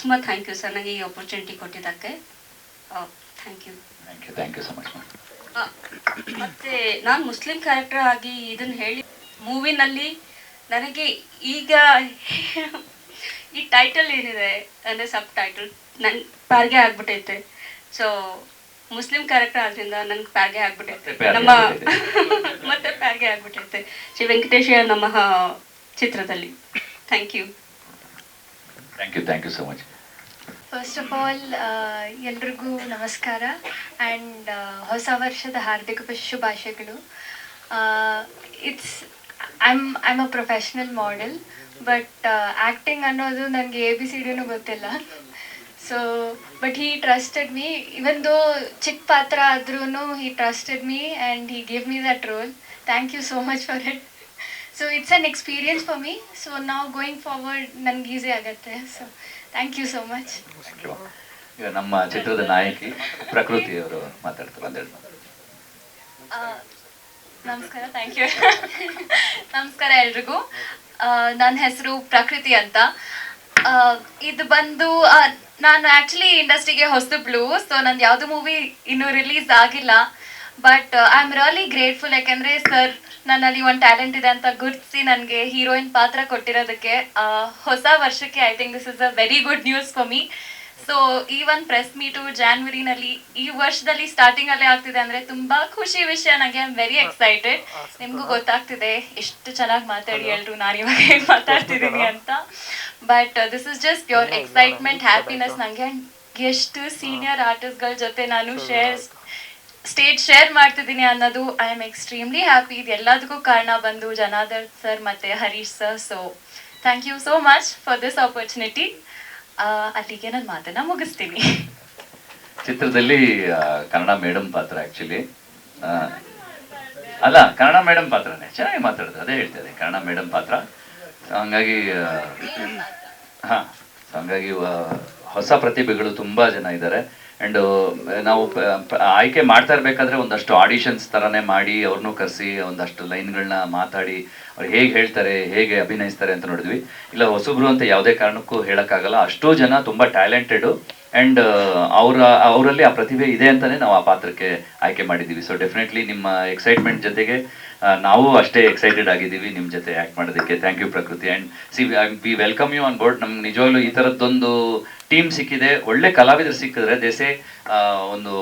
ತುಂಬ ಥ್ಯಾಂಕ್ ಯು ಸರ್ ನನಗೆ ಈ ಆಪರ್ಚುನಿಟಿ ಕೊಟ್ಟಿದ್ದಕ್ಕೆ. Thank you. Thank you so much. ಮತ್ತೆ ನಾನು ಮುಸ್ಲಿಂ ಕ್ಯಾರೆಕ್ಟರ್ ಆಗಿ ಇದನ್ನು ಹೇಳಿ ಮೂವಿನಲ್ಲಿ ನನಗೆ ಈಗ ಈ ಟೈಟಲ್ ಏನಿದೆ ಅಂದರೆ ಸಬ್ ಟೈಟಲ್ ನನ್ನ ಪ್ಯಾರ್ಗೆ ಆಗ್ಬಿಟ್ಟೈತೆ. ಸೊ ಮುಸ್ಲಿಂ ಕ್ಯಾರೆಕ್ಟರ್ ಆದ್ರಿಂದ ನನ್ಗೆ ಪ್ಯಾರ್ಗೆ ಆಗ್ಬಿಟ್ಟೈತೆ ನಮ್ಮ ಮತ್ತೆ ಪ್ಯಾರ್ಗೆ ಆಗ್ಬಿಟ್ಟೈತೆ ಶ್ರೀ ವೆಂಕಟೇಶ ನಮ್ಮ ಚಿತ್ರದಲ್ಲಿ. Thank you. Thank you so much. First of all ಎಲ್ರಿಗೂ ನಮಸ್ಕಾರ ಆ್ಯಂಡ್ ಹೊಸ ವರ್ಷದ ಹಾರ್ದಿಕ ಶುಭಾಶಯಗಳು. I'm a professional model, but acting ಅನ್ನೋದು ನನಗೆ ABCDನೂ ಗೊತ್ತಿಲ್ಲ. So but he trusted me, even though ಚಿಕ್ಕ ಪಾತ್ರ ಆದ್ರೂ he trusted me and he give me that role. Thank you so much for it. So it's an experience for me. So ನಾವು going forward ನನಗೆ easy ಆಗುತ್ತೆ. So thank you so much. ಈಗ ನಮ್ಮ ಚಿತ್ರದ ನಾಯಕಿ ಪ್ರಕೃತಿ ಅವರು ಮಾತಾಡ್ತಾರೆ ಒಂದೆರಡು ಮಾತು. ನಮಸ್ಕಾರ. Thank you. ನಮಸ್ಕಾರ ಎಲ್ರಿಗೂ. ನನ್ನ ಹೆಸರು ಪ್ರಕೃತಿ ಅಂತ. ಇದು ಬಂದು ನಾನು ಆ್ಯಕ್ಚುಲಿ ಇಂಡಸ್ಟ್ರಿಗೆ ಹೊಸಬ್ಳು. ಸೊ ನಂದು ಯಾವುದು ಮೂವಿ ಇನ್ನೂ ರಿಲೀಸ್ ಆಗಿಲ್ಲ, but I am really grateful. ಯಾಕೆಂದರೆ ಸರ್ ನನ್ನಲ್ಲಿ ಒಂದು ಟ್ಯಾಲೆಂಟ್ ಇದೆ ಅಂತ ಗುರುತಿಸಿ ನನಗೆ ಹೀರೋಯಿನ್ ಪಾತ್ರ ಕೊಟ್ಟಿರೋದಕ್ಕೆ. ಹೊಸ ವರ್ಷಕ್ಕೆ I think this is a very good news for me. So ಈ ಒಂದು ಪ್ರೆಸ್ ಮೀಟು ಜಾನ್ವರಿನಲ್ಲಿ ಈ ವರ್ಷದಲ್ಲಿ ಸ್ಟಾರ್ಟಿಂಗಲ್ಲೇ ಆಗ್ತಿದೆ ಅಂದರೆ ತುಂಬ ಖುಷಿ ವಿಷಯ. ನನಗೆ ಐ ಆಮ್ ವೆರಿ ಎಕ್ಸೈಟೆಡ್. ನಿಮಗೂ ಗೊತ್ತಾಗ್ತಿದೆ ಎಷ್ಟು ಚೆನ್ನಾಗಿ ಮಾತಾಡಿ ಎಲ್ಲರೂ ನಾನು ಇವಾಗ ಹೇಗೆ ಮಾತಾಡ್ತಿದ್ದೀನಿ ಅಂತ. But this is just pure excitement, happiness. ನನಗೆ ಎಷ್ಟು ಸೀನಿಯರ್ ಆರ್ಟಿಸ್ಟ್ಗಳ ಜೊತೆ ನಾನು ಸ್ಟೇಜ್ ಶೇರ್ ಮಾಡ್ತಿದ್ದೀನಿ ಅನ್ನೋದು ಐ ಆಮ್ ಎಕ್ಸ್ಟ್ರೀಮ್ಲಿ ಹ್ಯಾಪಿ. ಇದು ಎಲ್ಲದಕ್ಕೂ ಕಾರಣ ಬಂದು ಜನಾರ್ದನ್ ಸರ್ ಮತ್ತು Harish sir. So thank you so much for this opportunity. ಅಲ್ಲಿಗೆ ನನ್ನ ಮಾತನ್ನ ಮುಗಿಸ್ತೀನಿ. ಚಿತ್ರದಲ್ಲಿ ಕನ್ನಡ ಮೇಡಮ್ ಪಾತ್ರ ಆ್ಯಕ್ಚುಲಿ ಅಲ್ಲ, ಕನ್ನಡ ಮೇಡಮ್ ಪಾತ್ರನೇ ಚೆನ್ನಾಗಿ ಮಾತಾಡಿದ್ರು, ಅದೇ ಹೇಳ್ತಿದ್ದೆ ಕನ್ನಡ ಮೇಡಮ್ ಪಾತ್ರ. ಹಂಗಾಗಿ ಹಂಗಾಗಿ ಹೊಸ ಪ್ರತಿಭೆಗಳು ತುಂಬ ಜನ ಇದ್ದಾರೆ. ಆ್ಯಂಡ್ ನಾವು ಆಯ್ಕೆ ಮಾಡ್ತಾ ಇರಬೇಕಾದ್ರೆ ಒಂದಷ್ಟು ಆಡಿಷನ್ಸ್ ಥರನೇ ಮಾಡಿ ಅವ್ರನ್ನೂ ಕರೆಸಿ ಒಂದಷ್ಟು ಲೈನ್ಗಳನ್ನ ಮಾತಾಡಿ ಅವ್ರು ಹೇಗೆ ಹೇಳ್ತಾರೆ, ಹೇಗೆ ಅಭಿನಯಿಸ್ತಾರೆ ಅಂತ ನೋಡಿದ್ವಿ. ಇಲ್ಲ ಹೊಸಬ್ರು ಅಂತ ಯಾವುದೇ ಕಾರಣಕ್ಕೂ ಹೇಳೋಕ್ಕಾಗಲ್ಲ, ಅಷ್ಟೋ ಜನ ತುಂಬ ಟ್ಯಾಲೆಂಟೆಡು ಆ್ಯಂಡ್ ಅವರಲ್ಲಿ ಆ ಪ್ರತಿಭೆ ಇದೆ ಅಂತಲೇ ನಾವು ಆ ಪಾತ್ರಕ್ಕೆ ಆಯ್ಕೆ ಮಾಡಿದ್ದೀವಿ. ಸೊ ಡೆಫಿನೆಟ್ಲಿ ನಿಮ್ಮ ಎಕ್ಸೈಟ್ಮೆಂಟ್ ಜೊತೆಗೆ ನಾವು ಅಷ್ಟೇ ಎಕ್ಸೈಟೆಡ್ ಆಗಿದ್ದೀವಿ ನಿಮ್ಮ ಜೊತೆ ಆ್ಯಕ್ಟ್ ಮಾಡೋದಕ್ಕೆ. Thank you Prakruthi. And we welcome you on board. ನಮ್ಗೆ ನಿಜವಾಗ್ಲೂ ಈ ಥರದ್ದೊಂದು ಟೀಮ್ ಸಿಕ್ಕಿದೆ, ಒಳ್ಳೆ ಕಲಾವಿದರು ಸಿಕ್ಕಿದ್ರೆ ದೇಸೆ ಒಂದು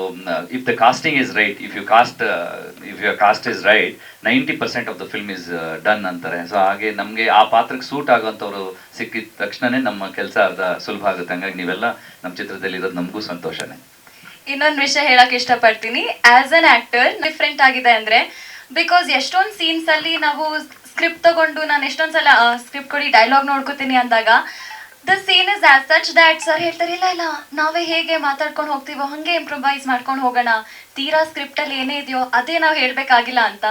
if the casting is right, if your cost is right 90% of the film is done ಅಂತಾರೆ. ಸೊ ಹಾಗೆ ನಮಗೆ ಆ ಪಾತ್ರಕ್ಕೆ ಸೂಟ್ ಆಗುವಂಥವ್ರು ಸಿಕ್ಕಿದ ತಕ್ಷಣವೇ ನಮ್ಮ ಕೆಲಸ ಅರ್ಧ ಸುಲಭ ಆಗುತ್ತೆ. ಹಂಗಾಗಿ ನೀವೆಲ್ಲ ನಮ್ಮ ಚಿತ್ರದಲ್ಲಿ ಇರೋದು ನಮಗೂ ಸಂತೋಷನೇ. ಇನ್ನೊಂದು ವಿಷಯ ಹೇಳಕ್ ಇಷ್ಟಪಡ್ತೀನಿ. ಆಸ್ ಅನ್ ಆಕ್ಟರ್ ಡಿಫ್ರೆಂಟ್ ಆಗಿದೆ ಅಂದ್ರೆ ಬಿಕಾಸ್ ಎಷ್ಟೊಂದು ಸೀನ್ಸ್ ಅಲ್ಲಿ ನಾವು ಸ್ಕ್ರಿಪ್ಟ್ ತಗೊಂಡು ನಾನು ಎಷ್ಟೊಂದ್ಸಲ ಸ್ಕ್ರಿಪ್ಟ್ ಕೊಡಿ ಡೈಲಾಗ್ ನೋಡ್ಕೋತೀನಿ ಅಂದಾಗ the scene is as such that sir ಹೇಳ್ತಾರೆ ಇಲ್ಲ ನಾವೇ ಹೇಗೆ ಮಾತಾಡ್ಕೊಂಡು ಹೋಗ್ತೀವೋ ಹಾಗೆ ಇಂಪ್ರೊವೈಸ್ ಮಾಡ್ಕೊಂಡು ಹೋಗೋಣ, ತೀರಾ ಸ್ಕ್ರಿಪ್ಟಲ್ಲಿ ಏನೇ ಇದೆಯೋ ಅದೇ ನಾವು ಹೇಳಬೇಕಾಗಿಲ್ಲ ಅಂತ.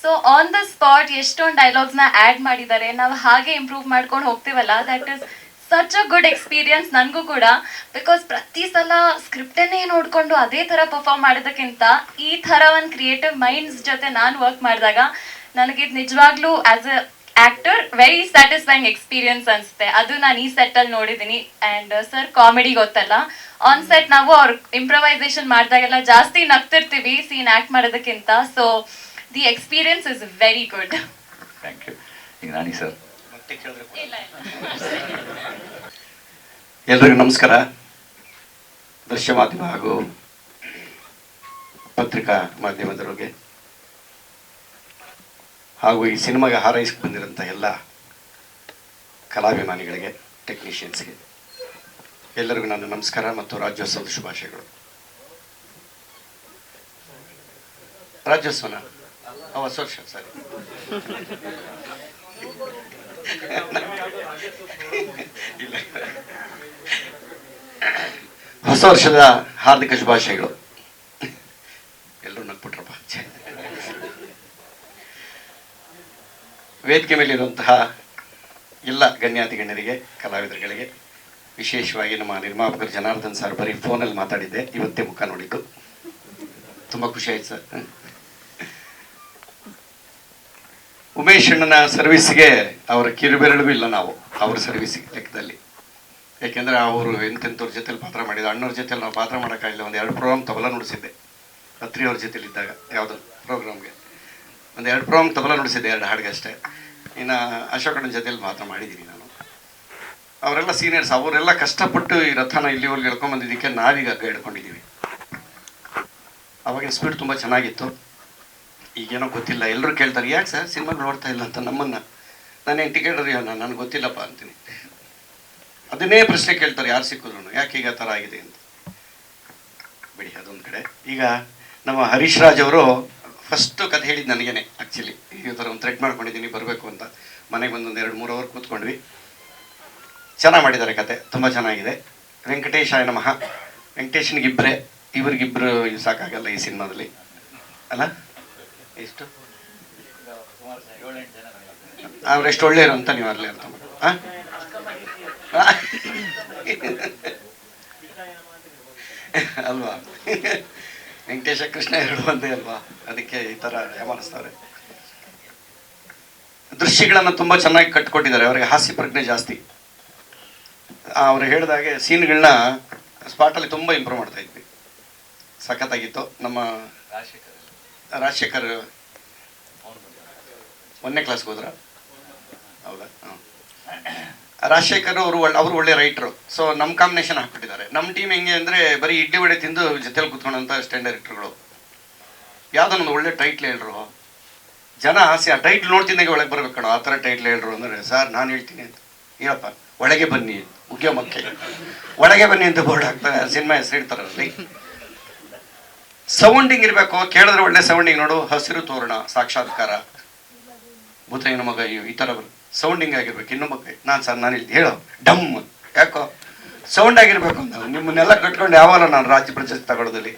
ಸೊ ಆನ್ ದ ಸ್ಪಾಟ್ ಎಷ್ಟೊಂದು ಡೈಲಾಗ್ಸ್ನ ಆ್ಯಡ್ ಮಾಡಿದ್ದಾರೆ, ನಾವು ಹಾಗೆ ಇಂಪ್ರೂವ್ ಮಾಡ್ಕೊಂಡು ಹೋಗ್ತೀವಲ್ಲ, that is such a good experience ನನಗೂ ಕೂಡ. ಬಿಕಾಸ್ ಪ್ರತಿ ಸಲ ಸ್ಕ್ರಿಪ್ಟನ್ನೇ ನೋಡಿಕೊಂಡು ಅದೇ ಥರ ಪರ್ಫಾರ್ಮ್ ಮಾಡೋದಕ್ಕಿಂತ ಈ ಥರ ಒಂದು ಕ್ರಿಯೇಟಿವ್ ಮೈಂಡ್ಸ್ ಜೊತೆ ನಾನು ವರ್ಕ್ ಮಾಡಿದಾಗ ನನಗಿದು ನಿಜವಾಗ್ಲೂ as a actor very satisfying experience ಅನಿಸುತ್ತೆ. ಅದು ನಾನು ಈ ಸೆಟ್ಟಲ್ಲಿ ನೋಡಿದ್ದೀನಿ. ಆ್ಯಂಡ್ ಸರ್ ಕಾಮಿಡಿ ಗೊತ್ತಲ್ಲ, ಆನ್ ಸೆಟ್ ನಾವು ಅವ್ರ ಇಂಪ್ರವೈಸೇಷನ್ ಮಾಡಿದಾಗೆಲ್ಲ ಜಾಸ್ತಿ ನಗ್ತಿರ್ತೀವಿ ಸೀನ್ ಆ್ಯಕ್ಟ್ ಮಾಡೋದಕ್ಕಿಂತ. So the experience is very good. Thank you. ಈಗ ನಾನಿ ಸರ್. ಎಲ್ರಿಗೂ ನಮಸ್ಕಾರ. ದೃಶ್ಯ ಮಾಧ್ಯಮ ಹಾಗೂ ಪತ್ರಿಕಾ ಮಾಧ್ಯಮದವರಿಗೆ ಹಾಗೂ ಈ ಸಿನಿಮಾಗೆ ಹಾರೈಸಿಗೆ ಬಂದಿರೋಂಥ ಎಲ್ಲ ಕಲಾಭಿಮಾನಿಗಳಿಗೆ, ಟೆಕ್ನಿಷಿಯನ್ಸ್ಗೆ ಎಲ್ಲರಿಗೂ ನನ್ನ ನಮಸ್ಕಾರ ಮತ್ತು ರಾಜ್ಯೋತ್ಸವದ ಶುಭಾಶಯಗಳು. ರಾಜ್ಯೋತ್ಸವನ ಹೊಸ ವರ್ಷ ಸರಿ. ಇಲ್ಲ. ಹೊಸ ವರ್ಷದ ಹಾರ್ದಿಕ ಶುಭಾಶಯಗಳು. ಎಲ್ಲರೂ ನಗ್ಬಿಟ್ರಪ್ಪ. ವೇದಿಕೆ ಮೇಲಿರುವಂತಹ ಎಲ್ಲ ಗಣ್ಯಾತಿ ಗಣ್ಯರಿಗೆ, ಕಲಾವಿದರುಗಳಿಗೆ, ವಿಶೇಷವಾಗಿ ನಮ್ಮ ನಿರ್ಮಾಪಕರು ಜನಾರ್ದನ್ ಸರ್ ಬರೀ ಫೋನಲ್ಲಿ ಮಾತಾಡಿದ್ದೆ, ಇವತ್ತೇ ಮುಖ ನೋಡಿದ್ದು ತುಂಬ ಖುಷಿ ಆಯ್ತು ಸರ್. ಉಮೇಶ್ ಅಣ್ಣನ ಸರ್ವಿಸ್ಗೆ ಅವರ ಕಿರುಬೆರಳಿಗೂ ಇಲ್ಲ ನಾವು ಅವ್ರ ಸರ್ವಿಸ್ಗೆ ಲೆಕ್ಕದಲ್ಲಿ. ಯಾಕೆಂದರೆ ಅವರು ಎಂತೆಂಥವ್ರ ಜೊತೆಲಿ ಪಾತ್ರ ಮಾಡಿದ್ರು. ಅಣ್ಣವ್ರ ಜೊತೆಲಿ ನಾವು ಪಾತ್ರ ಮಾಡೋಕ್ಕಾಗಿಲ್ಲ. ಒಂದು 2 ಪ್ರೋಗ್ರಾಮ್ ತಬಲ ನುಡಿಸಿದ್ದೆ ಅತ್ರಿ ಅವ್ರ ಜೊತೆಲಿದ್ದಾಗ. ಯಾವುದೋ ಪ್ರೋಗ್ರಾಮ್ಗೆ ಒಂದು 2 ಪ್ರೋಗ್ರಾಮ್ ತಬಲ ನುಡಿಸಿದ್ದೆ, 2 ಹಾಡಿಗೆ ಅಷ್ಟೇ. ಇನ್ನು ಅಶೋಕಣ್ಣನ ಜೊತೆಲಿ ಮಾತ್ರ ಮಾಡಿದ್ದೀನಿ ನಾನು. ಅವರೆಲ್ಲ ಸೀನಿಯರ್ಸ್, ಅವರೆಲ್ಲ ಕಷ್ಟಪಟ್ಟು ಈ ರಥನ ಇಲ್ಲಿವರೆಗೆ ಎಳ್ಕೊಂಬಂದಿದ್ದಕ್ಕೆ ನಾವೀಗ ಹಗ್ಗ ಹಿಡ್ಕೊಂಡಿದ್ದೀವಿ. ಅವಾಗಿನ ಸ್ಪೀಡ್ ತುಂಬ ಚೆನ್ನಾಗಿತ್ತು. ಈಗೇನೋ ಗೊತ್ತಿಲ್ಲ. ಎಲ್ಲರೂ ಕೇಳ್ತಾರೆ, ಯಾಕೆ ಸರ್ ಸಿನಿಮಾಗಳು ನೋಡ್ತಾ ಇಲ್ಲ ಅಂತ ನಮ್ಮನ್ನು. ನಾನೇನು ಟಿಕೆಟ್ ಅರಿಯೋಣ, ನನಗೆ ಗೊತ್ತಿಲ್ಲಪ್ಪ ಅಂತೀನಿ. ಅದನ್ನೇ ಪ್ರಶ್ನೆ ಕೇಳ್ತಾರೆ ಯಾರು ಸಿಕ್ಕಿದ್ರು, ಯಾಕೆ ಈಗ ಥರ ಆಗಿದೆ ಅಂತ. ಬಿಡಿ, ಅದೊಂದು ಕಡೆ. ಈಗ ನಮ್ಮ ಹರೀಶ್ ರಾಜ್ ಅವರು ಫಸ್ಟು ಕತೆ ಹೇಳಿದ್ದು ನನಗೇನೆ. ಆ್ಯಕ್ಚುಲಿ ಈ ಥರ ಒಂದು ಥ್ರೆಡ್ ಮಾಡ್ಕೊಂಡಿದ್ದೀನಿ ಬರಬೇಕು ಅಂತ. ಮನೆಗೆ ಬಂದೊಂದು 2-3 ಅವರ್ ಕೂತ್ಕೊಂಡ್ವಿ. ಚೆನ್ನಾಗಿ ಮಾಡಿದ್ದಾರೆ ಕತೆ, ತುಂಬ ಚೆನ್ನಾಗಿದೆ. ವೆಂಕಟೇಶಾಯ ನಮಃ. ವೆಂಕಟೇಶನಿಗಿಬ್ಬರೇ, ಇವ್ರಿಗಿಬ್ಬರು ಸಾಕಾಗಲ್ಲ ಈ ಸಿನಿಮಾದಲ್ಲಿ ಅಲ್ಲ. ಎಷ್ಟು ಅವ್ರೆಷ್ಟು ಒಳ್ಳೆಯರು ಅಂತ ನೀವು ಅಲ್ಲೇ ಅರ್ಥ ಮಾಡಿ. ಅಲ್ವಾ, ವೆಂಕಟೇಶ ಕೃಷ್ಣ 2 ಒಂದೇ ಅಲ್ವಾ, ಅದಕ್ಕೆ ಈ ಥರ ಯಾಮಾರಿಸ್ತಾರೆ. ದೃಶ್ಯಗಳನ್ನು ತುಂಬ ಚೆನ್ನಾಗಿ ಕಟ್ಕೊಟ್ಟಿದ್ದಾರೆ. ಅವರಿಗೆ ಹಾಸ್ಯ ಪ್ರಜ್ಞೆ ಜಾಸ್ತಿ. ಅವ್ರು ಹೇಳಿದಾಗೆ ಸೀನ್ಗಳನ್ನ ಸ್ಪಾಟಲ್ಲಿ ತುಂಬ ಇಂಪ್ರೂವ್ ಮಾಡ್ತಾ ಇದ್ವಿ. ಸಖತ್ತಾಗಿತ್ತು. ನಮ್ಮ ರಾಜಶೇಖರ್ 1ನೇ ಕ್ಲಾಸ್ಗೆ ಹೋದ್ರ? ಹೌದಾ? ಹಾಂ. ರಾಜಶೇಖರ್ ಅವರು ಒಳ್ಳೆ ರೈಟ್ರು. ಸೊ ನಮ್ಮ ಕಾಂಬಿನೇಷನ್ ಹಾಕ್ಬಿಟ್ಟಿದ್ದಾರೆ. ನಮ್ಮ ಟೀಮ್ ಹೆಂಗೆ ಅಂದರೆ ಬರೀ ಇಡ್ಲಿ ವಡೆ ತಿಂದು ಜೊತೆಲಿ ಕೂತ್ಕೊಂಡಂಥ ಸ್ಟ್ಯಾಂಡ್ ಡೈರೆಕ್ಟರ್ಗಳು. ಯಾವುದೊಂದು ಒಳ್ಳೆ ಟೈಟ್ಲ್ ಹೇಳ್ರು. ಜನ ಆಸೆ ಆ ಟೈಟ್ಲ್ ನೋಡ್ತಿದ್ದಾಗೆ ಒಳಗೆ ಬರ್ಬೇಕು ಕಣ, ಆ ಥರ ಟೈಟ್ಲ್ ಹೇಳ್ರು ಅಂದರೆ, ಸರ್ ನಾನು ಹೇಳ್ತೀನಿ ಅಂತ. ಏನಪ್ಪ ಒಳಗೆ ಬನ್ನಿ, ಮುಖ್ಯ ಮಕ್ಕೆ ಒಳಗೆ ಬನ್ನಿ ಅಂತ ಬೋರ್ಡ್ ಹಾಕ್ತಾರೆ. ಸಿನಿಮಾ ಹೆಸರು ಇಡ್ತಾರಲ್ಲಿ. ಸೌಂಡಿಂಗ್ ಇರಬೇಕು, ಕೇಳಿದ್ರೆ ಒಳ್ಳೆ ಸೌಂಡಿಂಗ್. ನೋಡು, ಹಸಿರು ತೋರಣ, ಸಾಕ್ಷಾತ್ಕಾರ, ಭೂತಯ್ಯನ ಮಗ, ಈ ಥರ ಸೌಂಡಿಂಗ್ ಆಗಿರ್ಬೇಕು. ಇನ್ನೊಬ್ಬ ನಾನು ಇಲ್ಲಿ ಹೇಳೋ ಡಮ್, ಯಾಕೋ ಸೌಂಡ್ ಆಗಿರ್ಬೇಕು ಅಂತ. ನಿಮ್ಮನ್ನೆಲ್ಲ ಕಟ್ಕೊಂಡು ಯಾವಾಗ ನಾನು ರಾಜ್ಯ ಪ್ರಶಸ್ತಿ ತಗೊಳ್ಳೋದಲ್ಲಿ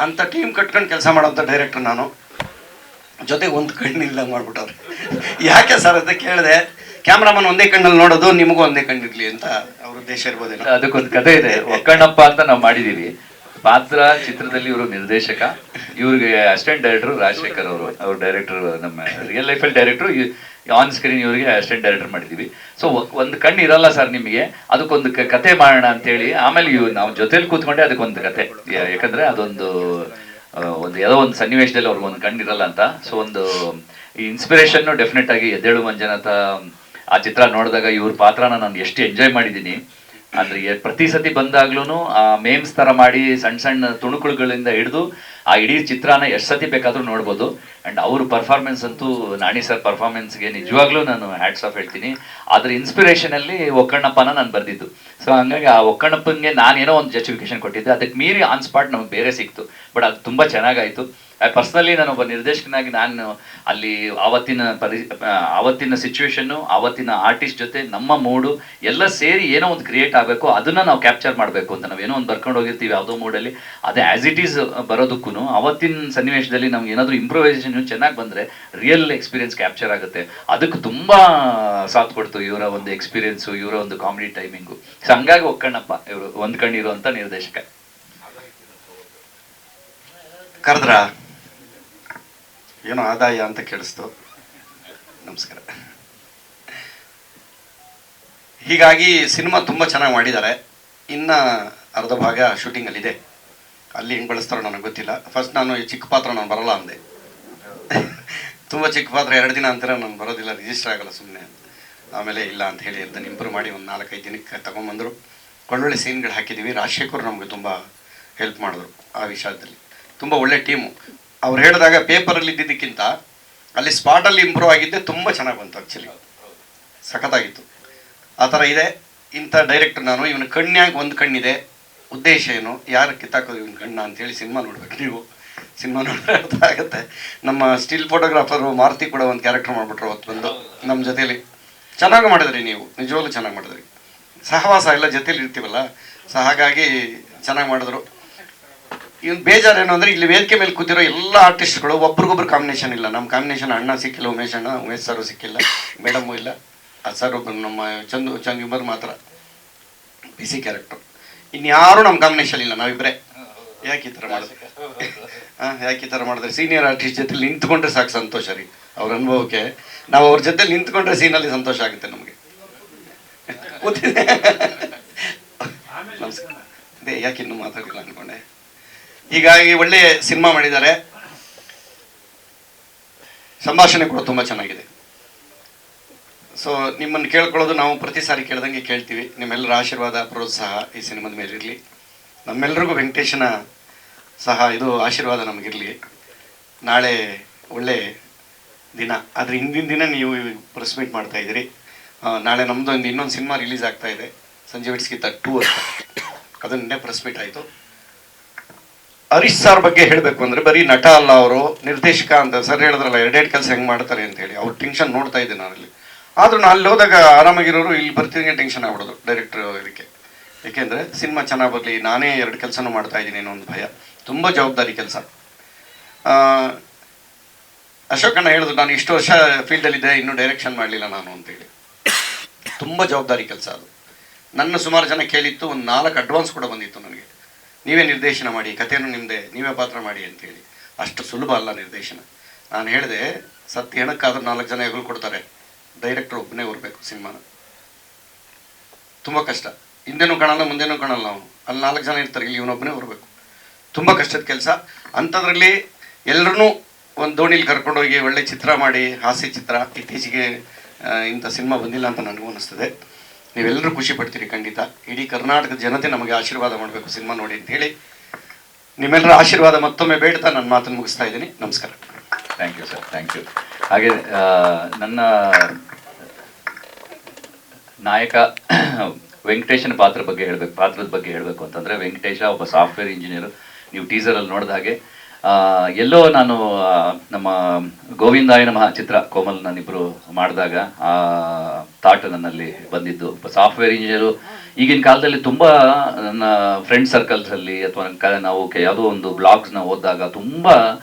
ಅಂಥ ಟೀಮ್ ಕಟ್ಕೊಂಡು ಕೆಲಸ ಮಾಡೋಂಥ ಡೈರೆಕ್ಟರ್ ನಾನು. ಜೊತೆಗೆ ಒಂದು ಕಣ್ಣಿಲ್ಲ ಮಾಡ್ಬಿಟ್ಟವ್ರೆ. ಯಾಕೆ ಸರ್ ಅಂತ ಕೇಳಿದೆ. ಕ್ಯಾಮ್ರಾಮನ್ ಒಂದೇ ಕಣ್ಣಲ್ಲಿ ನೋಡೋದು, ನಿಮಗೂ ಒಂದೇ ಕಣ್ಣಿರ್ಲಿ ಅಂತ ಅವ್ರ ಉದ್ದೇಶ ಇರ್ಬೋದೇನೋ. ಅದಕ್ಕೊಂದು ಕಥೆ ಇದೆ. ಒಕ್ಕಣ್ಣಪ್ಪ ಅಂತ ನಾವು ಮಾಡಿದೀವಿ ಪಾತ್ರ. ಚಿತ್ರದಲ್ಲಿ ಇವರು ನಿರ್ದೇಶಕ, ಇವ್ರಿಗೆ ಅಸಿಸ್ಟೆಂಟ್ ಡೈರೆಕ್ಟರ್ ರಾಜಶೇಖರ್ ಅವರು. ಅವ್ರ ಡೈರೆಕ್ಟರ್, ನಮ್ಮ ರಿಯಲ್ ಲೈಫಲ್ಲಿ ಡೈರೆಕ್ಟರ್, ಆನ್ ಸ್ಕ್ರೀನ್ ಇವ್ರಿಗೆ ಅಸಿಸ್ಟೆಂಟ್ ಡೈರೆಕ್ಟರ್ ಮಾಡಿದ್ದೀವಿ. ಸೊ ಒಂದು ಕಣ್ಣು ಇರಲ್ಲ ಸರ್ ನಿಮಗೆ, ಅದಕ್ಕೊಂದು ಕತೆ ಮಾಡೋಣ ಅಂತೇಳಿ. ಆಮೇಲೆ ನಾವು ಜೊತೆಲಿ ಕೂತ್ಕೊಂಡೆ ಅದಕ್ಕೊಂದು ಕತೆ. ಯಾಕಂದ್ರೆ ಅದೊಂದು ಯಾವುದೋ ಒಂದು ಸನ್ನಿವೇಶದಲ್ಲಿ ಅವ್ರಿಗೆ ಒಂದು ಕಣ್ಣು ಇರಲ್ಲ ಅಂತ. ಸೊ ಒಂದು ಈ ಇನ್ಸ್ಪಿರೇಷನ್ನು ಡೆಫಿನೆಟ್ ಆಗಿ ಎದ್ದೇಳು ಮಂಜುನಾಥ ಆ ಚಿತ್ರ ನೋಡಿದಾಗ ಇವ್ರ ಪಾತ್ರನ ನಾನು ಎಷ್ಟು ಎಂಜಾಯ್ ಮಾಡಿದ್ದೀನಿ ಅಂದರೆ, ಪ್ರತಿ ಸತಿ ಬಂದಾಗ್ಲೂ ಆ ಮೇಮ್ಸ್ ಥರ ಮಾಡಿ ಸಣ್ಣ ಸಣ್ಣ ತುಣುಕುಳುಗಳಿಂದ ಹಿಡಿದು ಆ ಇಡೀ ಚಿತ್ರನ ಎಷ್ಟು ಸತಿ ಬೇಕಾದರೂ ನೋಡ್ಬೋದು. ಆ್ಯಂಡ್ ಅವ್ರ ಪರ್ಫಾರ್ಮೆನ್ಸ್ ಅಂತೂ, ನಾಣಿ ಸರ್ ಪರ್ಫಾರ್ಮೆನ್ಸ್ಗೆ ನಿಜವಾಗ್ಲೂ ನಾನು ಹ್ಯಾಟ್ಸ್ ಆಫ್ ಹೇಳ್ತೀನಿ. ಅದ್ರ ಇನ್ಸ್ಪಿರೇಷನಲ್ಲಿ ಒಕ್ಕಣ್ಣಪ್ಪನ ನಾನು ಬರೆದಿದ್ದು. ಸೊ ಹಂಗಾಗಿ ಆ ಒಕ್ಕಣ್ಣಪ್ಪನಿಗೆ ನಾನೇನೋ ಒಂದು ಜಸ್ಟಿಫಿಕೇಶನ್ ಕೊಟ್ಟಿದ್ದೆ, ಅದಕ್ಕೆ ಮೀರಿ ಆನ್ ಸ್ಪಾಟ್ ನಮಗೆ ಬೇರೆ ಸಿಕ್ತು. ಬಟ್ ಅದು ತುಂಬ ಚೆನ್ನಾಗಾಯಿತು. ಪರ್ಸ್ನಲಿ ನಾನೊಬ್ಬ ನಿರ್ದೇಶಕನಾಗಿ ನಾನು ಅಲ್ಲಿ ಆವತ್ತಿನ ಸಿಚುವೇಶನ್ನು, ಆವತ್ತಿನ ಆರ್ಟಿಸ್ಟ್ ಜೊತೆ ನಮ್ಮ ಮೂಡು ಎಲ್ಲ ಸೇರಿ ಏನೋ ಒಂದು ಕ್ರಿಯೇಟ್ ಆಗಬೇಕು, ಅದನ್ನು ನಾವು ಕ್ಯಾಪ್ಚರ್ ಮಾಡಬೇಕು ಅಂತ ನಾವೇನೋ ಒಂದು ಬರ್ಕೊಂಡು ಹೋಗಿರ್ತೀವಿ ಯಾವುದೋ ಮೂಡಲ್ಲಿ. ಅದೇ ಆ್ಯಸ್ ಇಟ್ ಈಸ್ ಬರೋದಕ್ಕೂ ಅವತ್ತಿನ ಸನ್ನಿವೇಶದಲ್ಲಿ ನಮ್ಗೆ ಏನಾದರೂ ಇಂಪ್ರೂವೈಸೇಷನ್ ಚೆನ್ನಾಗಿ ಬಂದರೆ ರಿಯಲ್ ಎಕ್ಸ್ಪೀರಿಯನ್ಸ್ ಕ್ಯಾಪ್ಚರ್ ಆಗುತ್ತೆ. ಅದಕ್ಕೆ ತುಂಬ ಸಾಥ್ ಕೊಡ್ತು ಇವರ ಒಂದು ಎಕ್ಸ್ಪೀರಿಯನ್ಸು, ಇವರ ಒಂದು ಕಾಮಿಡಿ ಟೈಮಿಂಗು. ಸೊ ಹಂಗಾಗಿ ಒಕ್ಕಣ್ಣಪ್ಪ ಇವರು ಒಂದು ಕಣ್ಣಿರುವಂಥ ನಿರ್ದೇಶಕ. ಕರೆದ್ರ ಏನೋ ಆದಾಯ ಅಂತ ಕೇಳಿಸ್ತು. ನಮಸ್ಕಾರ. ಹೀಗಾಗಿ ಸಿನಿಮಾ ತುಂಬ ಚೆನ್ನಾಗಿ ಮಾಡಿದ್ದಾರೆ. ಇನ್ನು ಅರ್ಧ ಭಾಗ ಶೂಟಿಂಗಲ್ಲಿದೆ. ಅಲ್ಲಿ ಹೆಂಗೆ ಬಳಸ್ತಾರೋ ನನಗೆ ಗೊತ್ತಿಲ್ಲ. ಫಸ್ಟ್ ನಾನು ಈ ಚಿಕ್ಕ ಪಾತ್ರ ನಾನು ಬರಲ್ಲ ಅಂದೆ. ತುಂಬ ಚಿಕ್ಕ ಪಾತ್ರ 2 ದಿನ ಅಂತಾರೆ ನಾನು ಬರೋದಿಲ್ಲ, ರಿಜಿಸ್ಟರ್ ಆಗಲ್ಲ ಸುಮ್ಮನೆ. ಆಮೇಲೆ ಇಲ್ಲ ಅಂತ ಹೇಳಿ ಅದನ್ನು ಇಂಪ್ರೂವ್ ಮಾಡಿ ಒಂದು 4-5 ದಿನಕ್ಕೆ ತಗೊಂಬಂದರು. ಒಳ್ಳೊಳ್ಳೆ ಸೀನ್ಗಳು ಹಾಕಿದ್ದೀವಿ. ರಾಜಶೇಖರ್ ನಮಗೆ ತುಂಬ ಹೆಲ್ಪ್ ಮಾಡಿದ್ರು ಆ ವಿಷಯದಲ್ಲಿ. ತುಂಬ ಒಳ್ಳೆ ಟೀಮು. ಅವ್ರು ಹೇಳಿದಾಗ ಪೇಪರಲ್ಲಿ ಇದ್ದಿದ್ದಕ್ಕಿಂತ ಅಲ್ಲಿ ಸ್ಪಾಟಲ್ಲಿ ಇಂಪ್ರೂವ್ ಆಗಿದ್ದೆ ತುಂಬ ಚೆನ್ನಾಗಿ ಬಂತು. ಆ್ಯಕ್ಚುಲಿ ಸಖತ್ತಾಗಿತ್ತು. ಆ ಥರ ಇದೆ. ಇಂಥ ಡೈರೆಕ್ಟರ್ ನಾನು. ಇವನ ಕಣ್ಣ್ಯಾಗ ಒಂದು ಕಣ್ಣಿದೆ. ಉದ್ದೇಶ ಏನು, ಯಾರು ಕಿತ್ತಾಕೋದು ಇವನ ಕಣ್ಣ ಅಂತೇಳಿ ಸಿನಿಮಾ ನೋಡ್ಬೇಕು ನೀವು. ಸಿನಿಮಾ ನೋಡಿದ್ರೆ ಅರ್ಥ ಆಗುತ್ತೆ. ನಮ್ಮ ಸ್ಟಿಲ್ ಫೋಟೋಗ್ರಾಫರು ಮಾರುತಿ ಕೂಡ ಒಂದು ಕ್ಯಾರೆಕ್ಟರ್ ಮಾಡಿಬಿಟ್ರು ಅವತ್ತು ಬಂದು. ನಮ್ಮ ಜೊತೆಯಲ್ಲಿ ಚೆನ್ನಾಗಿ ಮಾಡಿದ್ರಿ ನೀವು, ನಿಜವಾಗ್ಲೂ ಚೆನ್ನಾಗಿ ಮಾಡಿದ್ರಿ. ಸಹವಾಸ ಎಲ್ಲ ಜೊತೆಲಿ ಇರ್ತೀವಲ್ಲ, ಸೊ ಹಾಗಾಗಿ ಚೆನ್ನಾಗಿ ಮಾಡಿದ್ರು. ಇವ್ನು ಬೇಜಾರೇನು ಅಂದರೆ ಇಲ್ಲಿ ವೇದಿಕೆ ಮೇಲೆ ಕೂತಿರೋ ಎಲ್ಲ ಆರ್ಟಿಸ್ಟ್ಗಳು ಒಬ್ರಿಗೊಬ್ರು ಕಾಂಬಿನೇಷನ್ ಇಲ್ಲ. ನಮ್ಮ ಕಾಂಬಿನೇಷನ್ ಅಣ್ಣ ಸಿಕ್ಕಿಲ್ಲ, ಉಮೇಶ್ ಸರು ಸಿಕ್ಕಿಲ್ಲ, ಮೇಡಮು ಇಲ್ಲ, ಆ ಸರ್ ಒಬ್ಬರು ನಮ್ಮ ಚಂದು ಇಬ್ಬರು ಮಾತ್ರ ಬಿಸಿ ಕ್ಯಾರೆಕ್ಟರ್. ಇನ್ಯಾರು ನಮ್ಮ ಕಾಂಬಿನೇಷನ್ ಇಲ್ಲ, ನಾವಿಬ್ಬರೇ. ಯಾಕೆ ಈ ಥರ ಮಾಡಿದ್ರಿ? ಯಾಕೆ ಈ ಥರ ಮಾಡಿದ್ರೆ? ಸೀನಿಯರ್ ಆರ್ಟಿಸ್ಟ್ ಜೊತೆ ನಿಂತ್ಕೊಂಡ್ರೆ ಸಾಕು ಸಂತೋಷ ರೀ. ಅವ್ರ ಅನುಭವಕ್ಕೆ ನಾವು ಅವ್ರ ಜೊತೆ ನಿಂತ್ಕೊಂಡ್ರೆ ಸೀನಲ್ಲಿ ಸಂತೋಷ ಆಗುತ್ತೆ ನಮಗೆ. ನಮಸ್ಕಾರ. ಅದೇ ಯಾಕೆ ಇನ್ನೂ ಮಾತಾಡಿಲ್ಲ ಅನ್ಕೊಂಡೆ. ಹೀಗಾಗಿ ಒಳ್ಳೆ ಸಿನಿಮಾ ಮಾಡಿದ್ದಾರೆ. ಸಂಭಾಷಣೆ ಕೂಡ ತುಂಬ ಚೆನ್ನಾಗಿದೆ. ಸೊ ನಿಮ್ಮನ್ನು ಕೇಳ್ಕೊಳ್ಳೋದು ನಾವು ಪ್ರತಿ ಸಾರಿ ಕೇಳ್ದಂಗೆ ಕೇಳ್ತೀವಿ. ನಿಮ್ಮೆಲ್ಲರ ಆಶೀರ್ವಾದ ಪ್ರೋತ್ಸಾಹ ಈ ಸಿನಿಮಾದ ಮೇಲೆ ಇರಲಿ. ನಮ್ಮೆಲ್ಲರಿಗೂ ವೆಂಕಟೇಶನ ಸಹ ಇದು ಆಶೀರ್ವಾದ ನಮಗಿರಲಿ. ನಾಳೆ ಒಳ್ಳೆ ದಿನ, ಆದರೆ ಹಿಂದಿನ ದಿನ ನೀವು ಪ್ರೆಸ್ ಮೀಟ್ ಮಾಡ್ತಾ ಇದ್ದೀರಿ. ನಾಳೆ ನಮ್ಮದು ಇನ್ನೊಂದು ಸಿನಿಮಾ ರಿಲೀಸ್ ಆಗ್ತಾ ಇದೆ, ಸಂಜೆ ಬಿಡ್ಸ್ಕಿತ್ತ 2 ಅಂತ. ಅದು ನಿನ್ನೆ ಪ್ರೆಸ್ ಮೀಟ್ ಆಯಿತು. ಹರೀಶ್ ಸರ್ ಬಗ್ಗೆ ಹೇಳಬೇಕು ಅಂದರೆ ಬರೀ ನಟ ಅಲ್ಲ, ಅವರು ನಿರ್ದೇಶಕ ಅಂತ ಸರ್ ಹೇಳಿದ್ರಲ್ಲ, ಎರಡೆರಡು ಕೆಲಸ ಹೆಂಗೆ ಮಾಡ್ತಾರೆ ಅಂತೇಳಿ. ಅವ್ರ ಟೆನ್ಷನ್ ನೋಡ್ತಾ ಇದ್ದೆ ನಾನಲ್ಲಿ. ಆದರೂ ನಾನು ಅಲ್ಲಿ ಹೋದಾಗ ಆರಾಮಾಗಿರೋರು, ಇಲ್ಲಿ ಬರ್ತಿದ್ದಂಗೆ ಟೆನ್ಷನ್ ಆಗ್ಬಿಡೋದು ಡೈರೆಕ್ಟ್ರ್ ಇದಕ್ಕೆ. ಏಕೆಂದರೆ ಸಿನಿಮಾ ಚೆನ್ನಾಗಿ ಬರಲಿ, ನಾನೇ 2 ಕೆಲಸನೂ ಮಾಡ್ತಾ ಇದ್ದೀನಿ ಅನ್ನೋ ಒಂದು ಭಯ. ತುಂಬ ಜವಾಬ್ದಾರಿ ಕೆಲಸ. ಅಶೋಕಣ್ಣ ಹೇಳಿದ್ರು, ನಾನು ಇಷ್ಟು ವರ್ಷ ಫೀಲ್ಡಲ್ಲಿದ್ದೆ, ಇನ್ನೂ ಡೈರೆಕ್ಷನ್ ಮಾಡಲಿಲ್ಲ ನಾನು ಅಂತೇಳಿ. ತುಂಬ ಜವಾಬ್ದಾರಿ ಕೆಲಸ ಅದು. ನನ್ನ ಸುಮಾರು ಜನ ಕೇಳಿತ್ತು, ಒಂದು 4 ಅಡ್ವಾನ್ಸ್ ಕೂಡ ಬಂದಿತ್ತು ನನಗೆ. ನೀವೇ ನಿರ್ದೇಶನ ಮಾಡಿ, ಕಥೆಯನ್ನು ನಿಮ್ಮದೇ, ನೀವೇ ಪಾತ್ರ ಮಾಡಿ ಅಂತೇಳಿ. ಅಷ್ಟು ಸುಲಭ ಅಲ್ಲ ನಿರ್ದೇಶನ. ನಾನು ಹೇಳಿದೆ, ಸತ್ಯ ಏನಕ್ಕಾದ್ರೂ 4 ಜನ ಹೆಗಲು ಕೊಡ್ತಾರೆ, ಡೈರೆಕ್ಟ್ರ್ ಒಬ್ಬನೇ ಬರಬೇಕು ಸಿನಿಮಾನ. ತುಂಬ ಕಷ್ಟ. ಹಿಂದೆನೂ ಕಾಣಲ್ಲ, ಮುಂದೆನೂ ಕಾಣಲ್ಲ ನಾವು. ಅಲ್ಲಿ 4 ಜನ ಇರ್ತಾರೆ, ಇಲ್ಲಿ ಇವನೊಬ್ಬನೇ ಬರಬೇಕು. ತುಂಬ ಕಷ್ಟದ ಕೆಲಸ. ಅಂಥದ್ರಲ್ಲಿ ಎಲ್ಲರೂ ಒಂದು ದೋಣಿಲಿ ಕರ್ಕೊಂಡೋಗಿ ಒಳ್ಳೆ ಚಿತ್ರ ಮಾಡಿ, ಹಾಸ್ಯ ಚಿತ್ರ. ಇತ್ತೀಚೆಗೆ ಇಂಥ ಸಿನಿಮಾ ಬಂದಿಲ್ಲ ಅಂತ ನನಗೂ ಅನ್ನಿಸ್ತದೆ. ನೀವೆಲ್ಲರೂ ಖುಷಿ ಪಡ್ತೀರಿ ಖಂಡಿತ. ಇಡೀ ಕರ್ನಾಟಕದ ಜನತೆ ನಮಗೆ ಆಶೀರ್ವಾದ ಮಾಡಬೇಕು ಸಿನಿಮಾ ನೋಡಿ ಅಂತೇಳಿ ನಿಮ್ಮೆಲ್ಲರ ಆಶೀರ್ವಾದ ಮತ್ತೊಮ್ಮೆ ಬೇಡ್ತಾ ನನ್ನ ಮಾತನ್ನು ಮುಗಿಸ್ತಾ ಇದ್ದೀನಿ. ನಮಸ್ಕಾರ. Thank you sir, thank you. ಹಾಗೆ ನನ್ನ ನಾಯಕ ವೆಂಕಟೇಶನ ಪಾತ್ರದ ಬಗ್ಗೆ ಹೇಳಬೇಕು ಅಂತಂದರೆ, ವೆಂಕಟೇಶ ಒಬ್ಬ ಸಾಫ್ಟ್ವೇರ್ ಇಂಜಿನಿಯರು. ನೀವು ಟೀಸರಲ್ಲಿ ನೋಡಿದ ಹಾಗೆ ಎಲ್ಲೋ ನಾನು ನಮ್ಮ ಗೋವಿಂದಾಯ ನಮಃ ಚಿತ್ರ ಕೋಮಲ್ ನಾನಿಬ್ಬರು ಮಾಡಿದಾಗ ಆ ಥಾಟ್ ನನ್ನಲ್ಲಿ ಬಂದಿದ್ದು. ಸಾಫ್ಟ್ವೇರ್ ಇಂಜಿನಿಯರು ಈಗಿನ ಕಾಲದಲ್ಲಿ ತುಂಬ ನನ್ನ ಫ್ರೆಂಡ್ ಸರ್ಕಲ್ಸಲ್ಲಿ ಅಥವಾ ನಾವು ಯಾವುದೋ ಒಂದು ಬ್ಲಾಗ್ಸ್ನ ಓದಿದಾಗ ತುಂಬ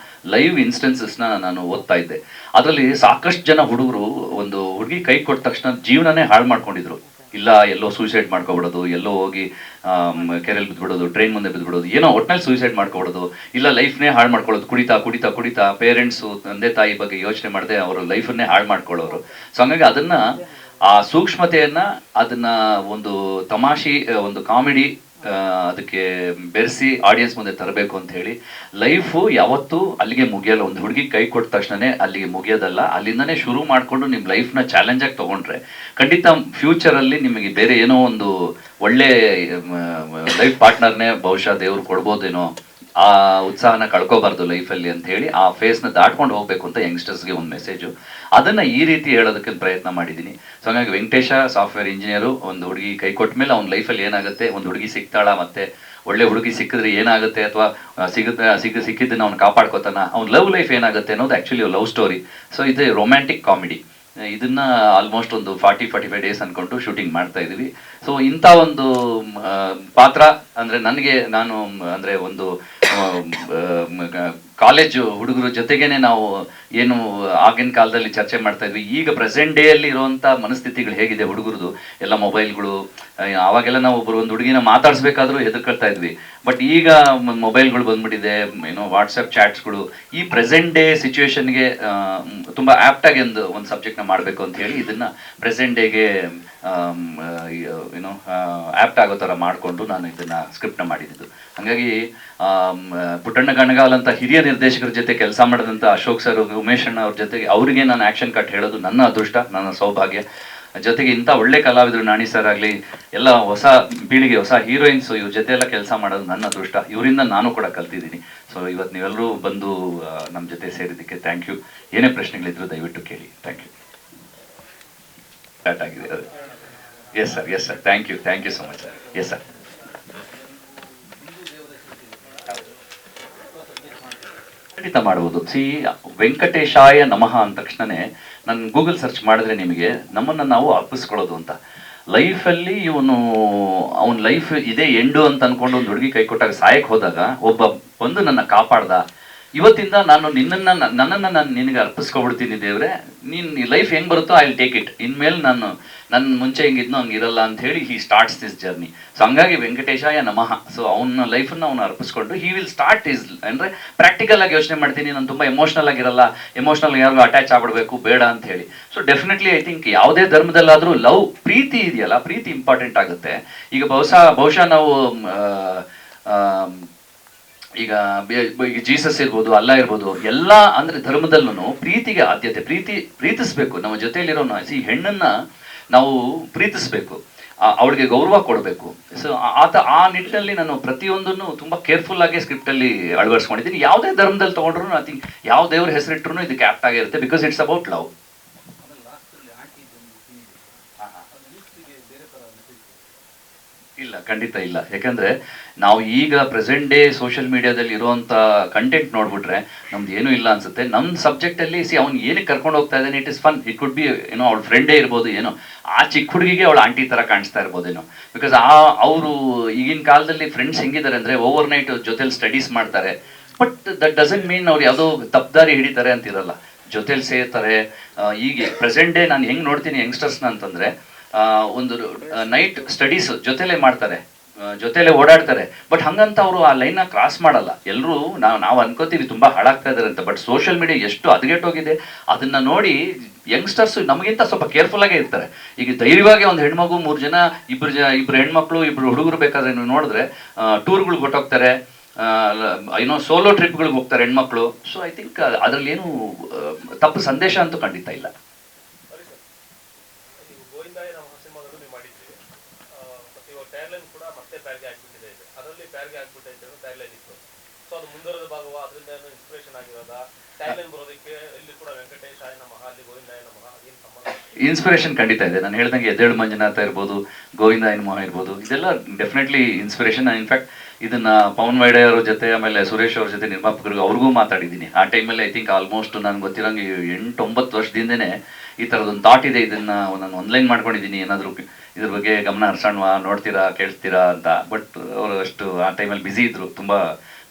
ಲೈವ್ ಇನ್ಸ್ಟೆನ್ಸಸ್ನ ನಾನು ಓದ್ತಾ ಇದ್ದೆ. ಅದರಲ್ಲಿ ಸಾಕಷ್ಟು ಜನ ಹುಡುಗರು ಒಂದು ಹುಡುಗಿ ಕೈ ಕೊಟ್ಟ ತಕ್ಷಣ ಜೀವನನೇ ಹಾಳು ಮಾಡ್ಕೊಂಡಿದ್ರು. ಇಲ್ಲ ಎಲ್ಲೋ ಸೂಸೈಡ್ ಮಾಡ್ಕೊಬಿಡೋದು, ಎಲ್ಲೋ ಹೋಗಿ ಕೆರೆಯಲ್ಲಿ ಬಿದ್ದುಬಿಡೋದು, ಟ್ರೈನ್ ಮುಂದೆ ಬಿದ್ದುಬಿಡೋದು, ಏನೋ ಒಟ್ಟಿನಲ್ಲಿ ಸೂಸೈಡ್ ಮಾಡ್ಕೊಬಿಡೋದು, ಇಲ್ಲ ಲೈಫ್ನೇ ಹಾಳು ಮಾಡ್ಕೊಳ್ಳೋದು. ಕುಡಿತಾ ಪೇರೆಂಟ್ಸು, ತಂದೆ ತಾಯಿ ಬಗ್ಗೆ ಯೋಚನೆ ಮಾಡದೆ ಅವರು ಲೈಫನ್ನೇ ಹಾಳು ಮಾಡ್ಕೊಳ್ಳೋರು. ಸೊ ಹಂಗಾಗಿ ಆ ಸೂಕ್ಷ್ಮತೆಯನ್ನು ಅದನ್ನು ಒಂದು ತಮಾಷೆ, ಒಂದು ಕಾಮಿಡಿ ಅದಕ್ಕೆ ಬೆರೆಸಿ ಆಡಿಯನ್ಸ್ ಮುಂದೆ ತರಬೇಕು ಅಂತ ಹೇಳಿ. ಲೈಫು ಯಾವತ್ತೂ ಅಲ್ಲಿಗೆ ಮುಗಿಯಲ್ಲ. ಒಂದು ಹುಡುಗಿ ಕೈ ಕೊಟ್ಟ ತಕ್ಷಣನೇ ಅಲ್ಲಿಗೆ ಮುಗಿಯೋದಲ್ಲ, ಅಲ್ಲಿಂದನೇ ಶುರು ಮಾಡಿಕೊಂಡು ನಿಮ್ಮ ಲೈಫ್ನ ಚಾಲೆಂಜಾಗಿ ತೊಗೊಂಡ್ರೆ ಖಂಡಿತ ಫ್ಯೂಚರಲ್ಲಿ ನಿಮಗೆ ಬೇರೆ ಏನೋ ಒಂದು ಒಳ್ಳೆ ಲೈಫ್ ಪಾರ್ಟ್ನರ್ನೇ ಬಹುಶಃ ದೇವ್ರು ಕೊಡ್ಬೋದೇನೋ. ಆ ಉತ್ಸಾಹನ ಕಳ್ಕೊಬಾರ್ದು ಲೈಫಲ್ಲಿ ಅಂತ ಹೇಳಿ ಆ ಫೇಸ್ನ ದಾಟ್ಕೊಂಡು ಹೋಗ್ಬೇಕು ಅಂತ ಯಂಗ್ಸ್ಟರ್ಸ್ಗೆ ಒಂದು ಮೆಸೇಜು. ಅದನ್ನು ಈ ರೀತಿ ಹೇಳೋದಕ್ಕೆ ಪ್ರಯತ್ನ ಮಾಡಿದ್ದೀನಿ. ಸೊ ಹಾಗಾಗಿ ವೆಂಕಟೇಶ ಸಾಫ್ಟ್ವೇರ್ ಇಂಜಿನಿಯರು, ಒಂದು ಹುಡುಗಿ ಕೈ ಕೊಟ್ಟ ಮೇಲೆ ಅವ್ನ ಲೈಫಲ್ಲಿ ಏನಾಗುತ್ತೆ, ಒಂದು ಹುಡುಗಿ ಸಿಗ್ತಾಳ, ಮತ್ತೆ ಒಳ್ಳೆ ಹುಡುಗಿ ಸಿಕ್ಕಿದ್ರೆ ಏನಾಗುತ್ತೆ, ಅಥವಾ ಸಿಕ್ಕಿದ್ದನ್ನು ಅವ್ನು ಕಾಪಾಡ್ಕೋತಾನ, ಅವ್ನ ಲವ್ ಲೈಫ್ ಏನಾಗುತ್ತೆ ಅನ್ನೋದು ಆ್ಯಕ್ಚುಲಿ ಲವ್ ಸ್ಟೋರಿ. ಸೊ ಇದು ರೊಮ್ಯಾಂಟಿಕ್ ಕಾಮಿಡಿ. ಇದನ್ನ ಆಲ್ಮೋಸ್ಟ್ ಒಂದು 40-45 ಡೇಸ್ ಅಂದ್ಕೊಂಡು ಶೂಟಿಂಗ್ ಮಾಡ್ತಾ ಇದ್ದೀವಿ. ಸೊ ಇಂಥ ಒಂದು ಪಾತ್ರ ಅಂದರೆ ನಾನು ಅಂದರೆ ಒಂದು ಕಾಲೇಜು ಹುಡುಗರ ಜೊತೆಗೇನೆ ನಾವು ಏನು ಆಗಿನ ಕಾಲದಲ್ಲಿ ಚರ್ಚೆ ಮಾಡ್ತಾ ಇದ್ವಿ. ಈಗ ಪ್ರೆಸೆಂಟ್ ಡೇ ಅಲ್ಲಿ ಇರುವಂಥ ಮನಸ್ಥಿತಿಗಳು ಹೇಗಿದೆ ಹುಡುಗರದು, ಎಲ್ಲ ಮೊಬೈಲ್ಗಳು. ಆವಾಗೆಲ್ಲ ನಾವು ಒಂದು ಹುಡುಗಿನ ಮಾತಾಡಿಸ್ಬೇಕಾದ್ರೂ ಹೆದರ್ಕೊಳ್ತಾ ಇದ್ವಿ. ಬಟ್ ಈಗ ಮೊಬೈಲ್ಗಳು ಬಂದ್ಬಿಟ್ಟಿದೆ, ಏನೋ ವಾಟ್ಸಪ್ ಚಾಟ್ಸ್ಗಳು. ಈ ಪ್ರೆಸೆಂಟ್ ಡೇ ಸಿಚುವೇಶನ್ಗೆ ತುಂಬ ಆ್ಯಪ್ಟಾಗಿ ಒಂದು ಸಬ್ಜೆಕ್ಟ್ನ ಮಾಡಬೇಕು ಅಂತ ಹೇಳಿ ಇದನ್ನು ಪ್ರೆಸೆಂಟ್ ಡೇಗೆ ಏನೋ ಆ್ಯಪ್ಟ್ ಆಗೋ ಥರ ಮಾಡಿಕೊಂಡು ನಾನು ಇದನ್ನು ಸ್ಕ್ರಿಪ್ಟ್ನ ಮಾಡಿದ್ದು. ಹಾಗಾಗಿ ಪುಟ್ಟಣ್ಣ ಗಣಗಾಲ್ ಅಂತ ಹಿರಿಯ ನಿರ್ದೇಶಕರ ಜೊತೆ ಕೆಲಸ ಮಾಡಿದಂಥ ಅಶೋಕ್ ಸರ್, ಉಮೇಶ್ ಅಣ್ಣ ಅವ್ರ ಜೊತೆಗೆ ಅವರಿಗೆ ನಾನು ಆ್ಯಕ್ಷನ್ ಕಟ್ ಹೇಳೋದು ನನ್ನ ಅದೃಷ್ಟ, ನನ್ನ ಸೌಭಾಗ್ಯ. ಜೊತೆಗೆ ಇಂಥ ಒಳ್ಳೆ ಕಲಾವಿದರು ನಾಣಿ ಸರ್ ಆಗಲಿ, ಎಲ್ಲ ಹೊಸ ಪೀಳಿಗೆ ಹೊಸ ಹೀರೋಯಿನ್ಸು ಇವ್ರ ಜೊತೆ ಎಲ್ಲ ಕೆಲಸ ಮಾಡೋದು ನನ್ನ ಅದೃಷ್ಟ. ಇವರಿಂದ ನಾನು ಕೂಡ ಕಲ್ತಿದ್ದೀನಿ. ಸೊ ಇವತ್ತು ನೀವೆಲ್ಲರೂ ಬಂದು ನಮ್ಮ ಜೊತೆ ಸೇರಿದ್ದಕ್ಕೆ ಥ್ಯಾಂಕ್ ಯು. ಏನೇ ಪ್ರಶ್ನೆಗಳಿದ್ರು ದಯವಿಟ್ಟು ಕೇಳಿ. Thank you. ಸ್ಟಾರ್ಟ್ ಆಗಿದೆ ಅದು. Yes sir, thank you so much sir. Yes sir. ಖಂಡಿತ ಮಾಡ್ಬೋದು. ವೆಂಕಟೇಶಾಯ ನಮಃ ಅಂದ ತಕ್ಷಣನೇ ನಾನು ಗೂಗಲ್ ಸರ್ಚ್ ಮಾಡಿದ್ರೆ ನಿಮಗೆ ನಮ್ಮನ್ನು ನಾವು ಅರ್ಪಿಸ್ಕೊಳ್ಳೋದು ಅಂತ. ಲೈಫಲ್ಲಿ ಅವನ ಲೈಫ್ ಇದೇ ಎಂಡು ಅಂತ ಅನ್ಕೊಂಡು ಒಂದು ಹುಡುಗಿ ಕೈ ಕೊಟ್ಟಾಗ ಸಾಯಕ್ಕೆ ಹೋದಾಗ ಒಬ್ಬ ಬಂದು ನನ್ನ ಕಾಪಾಡ್ದ. ಇವತ್ತಿಂದ ನಾನು ನನ್ನನ್ನು ನಾನು ನಿನಗೆ ಅರ್ಪಿಸ್ಕೊಬಿಡ್ತೀನಿ ದೇವ್ರೆ, ನೀನು ಲೈಫ್ ಹೆಂಗೆ ಬರುತ್ತೋ ಐ ವಿಲ್ ಟೇಕ್ ಇಟ್. ಇನ್ಮೇಲೆ ನನ್ನ ಮುಂಚೆ ಹೆಂಗಿದ್ನೋ ಹಂಗಿರಲ್ಲ ಅಂತ ಹೇಳಿ ಹಿ ಸ್ಟಾರ್ಟ್ಸ್ ದಿಸ್ ಜರ್ನಿ. ಸೊ ಹಂಗಾಗಿ ವೆಂಕಟೇಶಾಯ ನಮಃ. ಸೊ ಅವನ ಲೈಫನ್ನು ಅವನು ಅರ್ಪಿಸ್ಕೊಂಡು ಹಿ ವಿಲ್ ಸ್ಟಾರ್ಟ್ ಇಸ್ ಅಂದರೆ ಪ್ರಾಕ್ಟಿಕಲ್ ಆಗಿ ಯೋಚನೆ ಮಾಡ್ತೀನಿ, ನಾನು ತುಂಬ ಎಮೋಷ್ನಲ್ ಆಗಿರಲ್ಲ, ಎಮೋಷ್ನಲ್ ಯಾರಿಗೂ ಅಟ್ಯಾಚ್ ಆಗ್ಬಿಡ್ಬೇಕು ಬೇಡ ಅಂತ ಹೇಳಿ. ಸೊ ಡೆಫಿನೆಟ್ಲಿ ಐ ಥಿಂಕ್ ಯಾವುದೇ ಧರ್ಮದಲ್ಲಾದರೂ ಲವ್, ಪ್ರೀತಿ ಇದೆಯಲ್ಲ, ಪ್ರೀತಿ ಇಂಪಾರ್ಟೆಂಟ್ ಆಗುತ್ತೆ. ಈಗ ಬಹುಶಃ ನಾವು ಈಗ ಜೀಸಸ್ ಇರ್ಬೋದು, ಅಲ್ಲ ಇರ್ಬೋದು, ಎಲ್ಲ ಅಂದ್ರೆ ಧರ್ಮದಲ್ಲೂ ಪ್ರೀತಿಗೆ ಆದ್ಯತೆ. ಪ್ರೀತಿಸ್ಬೇಕು. ನಮ್ಮ ಜೊತೆಯಲ್ಲಿರೋನ ಹೆಣ್ಣನ್ನ ನಾವು ಪ್ರೀತಿಸ್ಬೇಕು, ಅವಳಿಗೆ ಗೌರವ ಕೊಡಬೇಕು. ಸೊ ಆ ನಿಟ್ಟಿನಲ್ಲಿ ನಾನು ಪ್ರತಿಯೊಂದನ್ನು ತುಂಬಾ ಕೇರ್ಫುಲ್ ಆಗಿ ಸ್ಕ್ರಿಪ್ಟ್ ಅಲ್ಲಿ ಅಳವಡಿಸ್ಕೊಂಡಿದ್ದೀನಿ. ಯಾವುದೇ ಧರ್ಮದಲ್ಲಿ ತಗೊಂಡ್ರು ಐ ಥಿಂಕ್ ಯಾವ ದೇವ್ರ ಹೆಸರಿಟ್ರು ಇದಕ್ಕೆ ಆಪ್ಟ್ ಆಗಿರುತ್ತೆ, ಬಿಕಾಸ್ ಇಟ್ಸ್ ಅಬೌಟ್ ಲವ್. ಇಲ್ಲ, ಖಂಡಿತ ಇಲ್ಲ. ಯಾಕಂದ್ರೆ ನಾವು ಈಗ ಪ್ರೆಸೆಂಟ್ ಡೇ ಸೋಷಿಯಲ್ ಮೀಡಿಯಾದಲ್ಲಿ ಇರುವಂತ ಕಂಟೆಂಟ್ ನೋಡ್ಬಿಟ್ರೆ ನಮ್ದು ಏನೂ ಇಲ್ಲ ಅನ್ಸುತ್ತೆ. ನಮ್ಮ ಸಬ್ಜೆಕ್ಟ್ ಅಲ್ಲಿ ಅವ್ನು ಏನಕ್ಕೆ ಕರ್ಕೊಂಡು ಹೋಗ್ತಾ ಇದ್ದಾನೆ, it is fun. It could be ಅವಳ ಫ್ರೆಂಡೇ ಇರ್ಬೋದು, ಏನೋ ಆ ಚಿಕ್ಕ ಹುಡುಗಿಗೆ ಅವಳ ಆಂಟಿ ತರ ಕಾಣಿಸ್ತಾ ಇರ್ಬೋದೇನೋ. ಬಿಕಾಸ್ ಅವರು ಈಗಿನ ಕಾಲದಲ್ಲಿ ಫ್ರೆಂಡ್ಸ್ ಹೆಂಗಿದ್ದಾರೆ ಅಂದ್ರೆ ಓವರ್ ನೈಟ್ ಜೊತೆಲಿ ಸ್ಟಡೀಸ್ ಮಾಡ್ತಾರೆ. ಬಟ್ ದಟ್ ಡಸಂಟ್ ಮೀನ್ ಅವ್ರು ಯಾವುದೋ ತಪ್ಪದಾರಿ ಹಿಡಿತಾರೆ ಅಂತಿರಲ್ಲ, ಜೊತೆಲಿ ಸೇರ್ತಾರೆ. ಈಗ ಪ್ರೆಸೆಂಟ್ ಡೇ ನಾನು ಹೆಂಗ್ ನೋಡ್ತೀನಿ ಯಂಗ್ಸ್ಟರ್ಸ್ನ ಅಂತಂದ್ರೆ ಒಂದು ನೈಟ್ ಸ್ಟಡೀಸ್ ಜೊತೆಲೇ ಮಾಡ್ತಾರೆ, ಜೊತೆಲೆ ಓಡಾಡ್ತಾರೆ. ಬಟ್ ಹಂಗಂತ ಅವರು ಆ ಲೈನ್ನ ಕ್ರಾಸ್ ಮಾಡಲ್ಲ. ಎಲ್ಲರೂ ನಾವು ಅನ್ಕೋತೀವಿ ತುಂಬಾ ಹಾಳಾಗ್ತಾ ಇದಾರೆ ಅಂತ. ಬಟ್ ಸೋಷಿಯಲ್ ಮೀಡಿಯಾ ಎಷ್ಟು ಹದಗೆಟ್ಟೋಗಿದೆ ಅದನ್ನ ನೋಡಿ ಯಂಗ್ಸ್ಟರ್ಸ್ ನಮಗಿಂತ ಸ್ವಲ್ಪ ಕೇರ್ಫುಲ್ ಆಗೇ ಇರ್ತಾರೆ. ಈಗ ಧೈರ್ಯವಾಗಿ ಒಂದು ಹೆಣ್ಮಗು, 3 ಜನ, ಇಬ್ರು ಹೆಣ್ಮಕ್ಳು, 2 ಹುಡುಗರು ಬೇಕಾದ್ರೆ ನೀವು ನೋಡಿದ್ರೆ ಟೂರ್ಗಳಿಗೆ ಹೊಟ್ಟೋಗ್ತಾರೆ, ಸೋಲೋ ಟ್ರಿಪ್ಗಳಿಗೆ ಹೋಗ್ತಾರೆ ಹೆಣ್ಮಕ್ಳು. ಸೊ ಐ ಥಿಂಕ್ ಅದ್ರಲ್ಲಿ ಏನು ತಪ್ಪು ಸಂದೇಶ ಅಂತೂ ಖಂಡಿತ ಇಲ್ಲ. ಇನ್ಸ್ಪಿರೇಷನ್ ಖಂಡಿತ ಇದೆ. ನಾನು ಹೇಳ್ದಂಗೆ ಎದ್ದೇಳು ಮಂಜುನಾಥ ಇರ್ಬೋದು, ಗೋವಿಂದಾಯನ ಮೋಹ ಇರ್ಬೋದು, ಇದೆಲ್ಲ ಡೆಫಿನೆಟ್ಲಿ ಇನ್ಸ್ಪಿರೇಷನ್. ಇನ್ಫ್ಯಾಕ್ಟ್ ಇದನ್ನ ಪವನ್ ವೈಡೆ ಅವ್ರ ಜೊತೆ, ಆಮೇಲೆ ಸುರೇಶ್ ಅವ್ರ ಜೊತೆ, ನಿರ್ಮಾಪಕರಿಗೂ ಅವ್ರಿಗೂ ಮಾತಾಡಿದ್ದೀನಿ. ಆ ಟೈಮಲ್ಲಿ ಐ ಥಿಂಕ್ ಆಲ್ಮೋಸ್ಟ್ ನಾನು ಗೊತ್ತಿರೋಂಗೆ 8-9 ವರ್ಷದಿಂದನೇ ಈ ಥರದೊಂದು ಥಾಟ್ ಇದೆ. ಇದನ್ನ ನಾನು ಆನ್ಲೈನ್ ಮಾಡ್ಕೊಂಡಿದ್ದೀನಿ, ಏನಾದರೂ ಇದ್ರ ಬಗ್ಗೆ ಗಮನ ಹರಿಸೋಣ, ನೋಡ್ತೀರಾ, ಕೇಳ್ತೀರಾ ಅಂತ. ಬಟ್ ಅವರು ಅಷ್ಟು ಆ ಟೈಮಲ್ಲಿ ಬ್ಯುಸಿ ಇದ್ರು, ತುಂಬ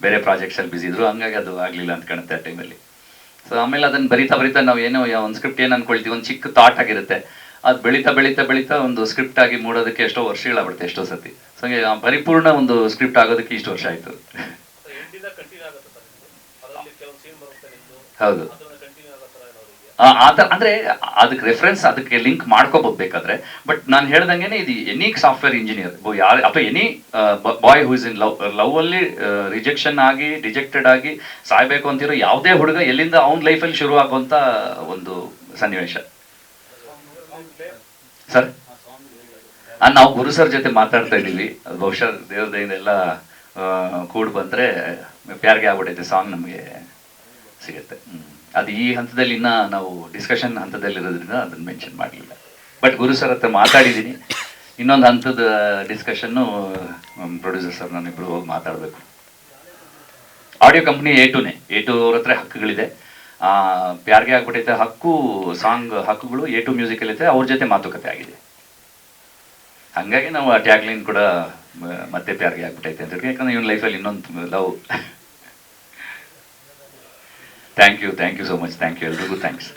ಬೇರೆ ಪ್ರಾಜೆಕ್ಟ್ಸಲ್ಲಿ ಬ್ಯುಸಿ ಇದ್ರು, ಹಂಗಾಗಿ ಅದು ಆಗಲಿಲ್ಲ ಅಂತ ಕಾಣುತ್ತೆ ಆ ಟೈಮಲ್ಲಿ. ಸೊ ಆಮೇಲೆ ಅದನ್ನು ಬರಿತಾ ನಾವು ಏನೋ ಒಂದು ಸ್ಕ್ರಿಪ್ಟ್ ಏನು ಅನ್ಕೊಳ್ತೀವಿ, ಒಂದು ಚಿಕ್ಕ ಥಾಟ್ ಆಗಿರುತ್ತೆ, ಅದು ಬೆಳೀತಾ ಒಂದು ಸ್ಕ್ರಿಪ್ಟ್ ಆಗಿ ಮೂಡೋದಕ್ಕೆ ಎಷ್ಟೋ ವರ್ಷಗಳಾಗ್ಬಿಡುತ್ತೆ ಎಷ್ಟೋ ಸತಿ. ಸೊ ಹಂಗೆ ಪರಿಪೂರ್ಣ ಒಂದು ಸ್ಕ್ರಿಪ್ಟ್ ಆಗೋದಕ್ಕೆ ಇಷ್ಟು ವರ್ಷ ಆಯಿತು. ಹೌದು, ಆ ಥರ ಅಂದರೆ ಅದಕ್ಕೆ ರೆಫರೆನ್ಸ್, ಅದಕ್ಕೆ ಲಿಂಕ್ ಮಾಡ್ಕೋಬೇಕಾದ್ರೆ. ಬಟ್ ನಾನು ಹೇಳ್ದಂಗೆ ಇದು ಎನಿ ಸಾಫ್ಟ್ವೇರ್ ಇಂಜಿನಿಯರ್ ಯಾರು ಅಥವಾ any boy who is in love ಅಲ್ಲಿ ಡಿಜೆಕ್ಟೆಡ್ ಆಗಿ ಸಾಯ್ಬೇಕು ಅಂತಿರೋ ಯಾವುದೇ ಹುಡುಗ ಎಲ್ಲಿಂದ ಅವ್ನ ಲೈಫಲ್ಲಿ ಶುರು ಆಗುವಂಥ ಒಂದು ಸನ್ನಿವೇಶ. ಸರ್, ನಾವು ಗುರು ಸರ್ ಜೊತೆ ಮಾತಾಡ್ತಾ ಇದ್ದೀವಿ. ಅದು ಬಹುಶಃ ದೇವ್ರದಿಂದ ಎಲ್ಲ ಕೂಡ್ ಬಂದರೆ ಪ್ಯಾರ್ಗೆ ಆಗ್ಬಿಟ್ಟೈತೆ ಸಾಂಗ್ ನಮಗೆ ಸಿಗುತ್ತೆ. ಅದು ಈ ಹಂತದಲ್ಲಿ ಇನ್ನ ನಾವು ಡಿಸ್ಕಷನ್ ಹಂತದಲ್ಲಿ ಇರೋದ್ರಿಂದ ಅದನ್ನ ಮೆನ್ಷನ್ ಮಾಡಲಿಲ್ಲ. ಬಟ್ ಗುರು ಸರ್ ಹತ್ರ ಮಾತಾಡಿದ್ದೀನಿ. ಇನ್ನೊಂದು ಹಂತದ ಡಿಸ್ಕಷನ್ನು ಪ್ರೊಡ್ಯೂಸರ್ ಸರ್ ನಾನಿಬ್ರು ಹೋಗಿ ಮಾತಾಡಬೇಕು. ಆಡಿಯೋ ಕಂಪ್ನಿ A2 ಅವ್ರ ಹತ್ರ ಹಕ್ಕುಗಳಿದೆ. ಪ್ಯಾರ್ಗೆ ಆಗ್ಬಿಟ್ಟೈತೆ ಸಾಂಗ್ ಹಕ್ಕುಗಳು A2 ಮ್ಯೂಸಿಕಲ್ ಐತೆ, ಅವ್ರ ಜೊತೆ ಮಾತುಕತೆ ಆಗಿದೆ. ಹಂಗಾಗಿ ನಾವು ಆ ಟ್ಯಾಗ್ಲೈನ್ ಕೂಡ ಮತ್ತೆ ಪ್ಯಾರ್ಗೆ ಆಗ್ಬಿಟ್ಟೈತೆ ಅಂತ ಹೇಳಿ. ಯಾಕಂದ್ರೆ ಇವನ್ ಲೈಫಲ್ಲಿ ಇನ್ನೊಂದು love. Thank you so much. Thank you ಎಲ್ರಿಗೂ. ಥ್ಯಾಂಕ್ಸ್.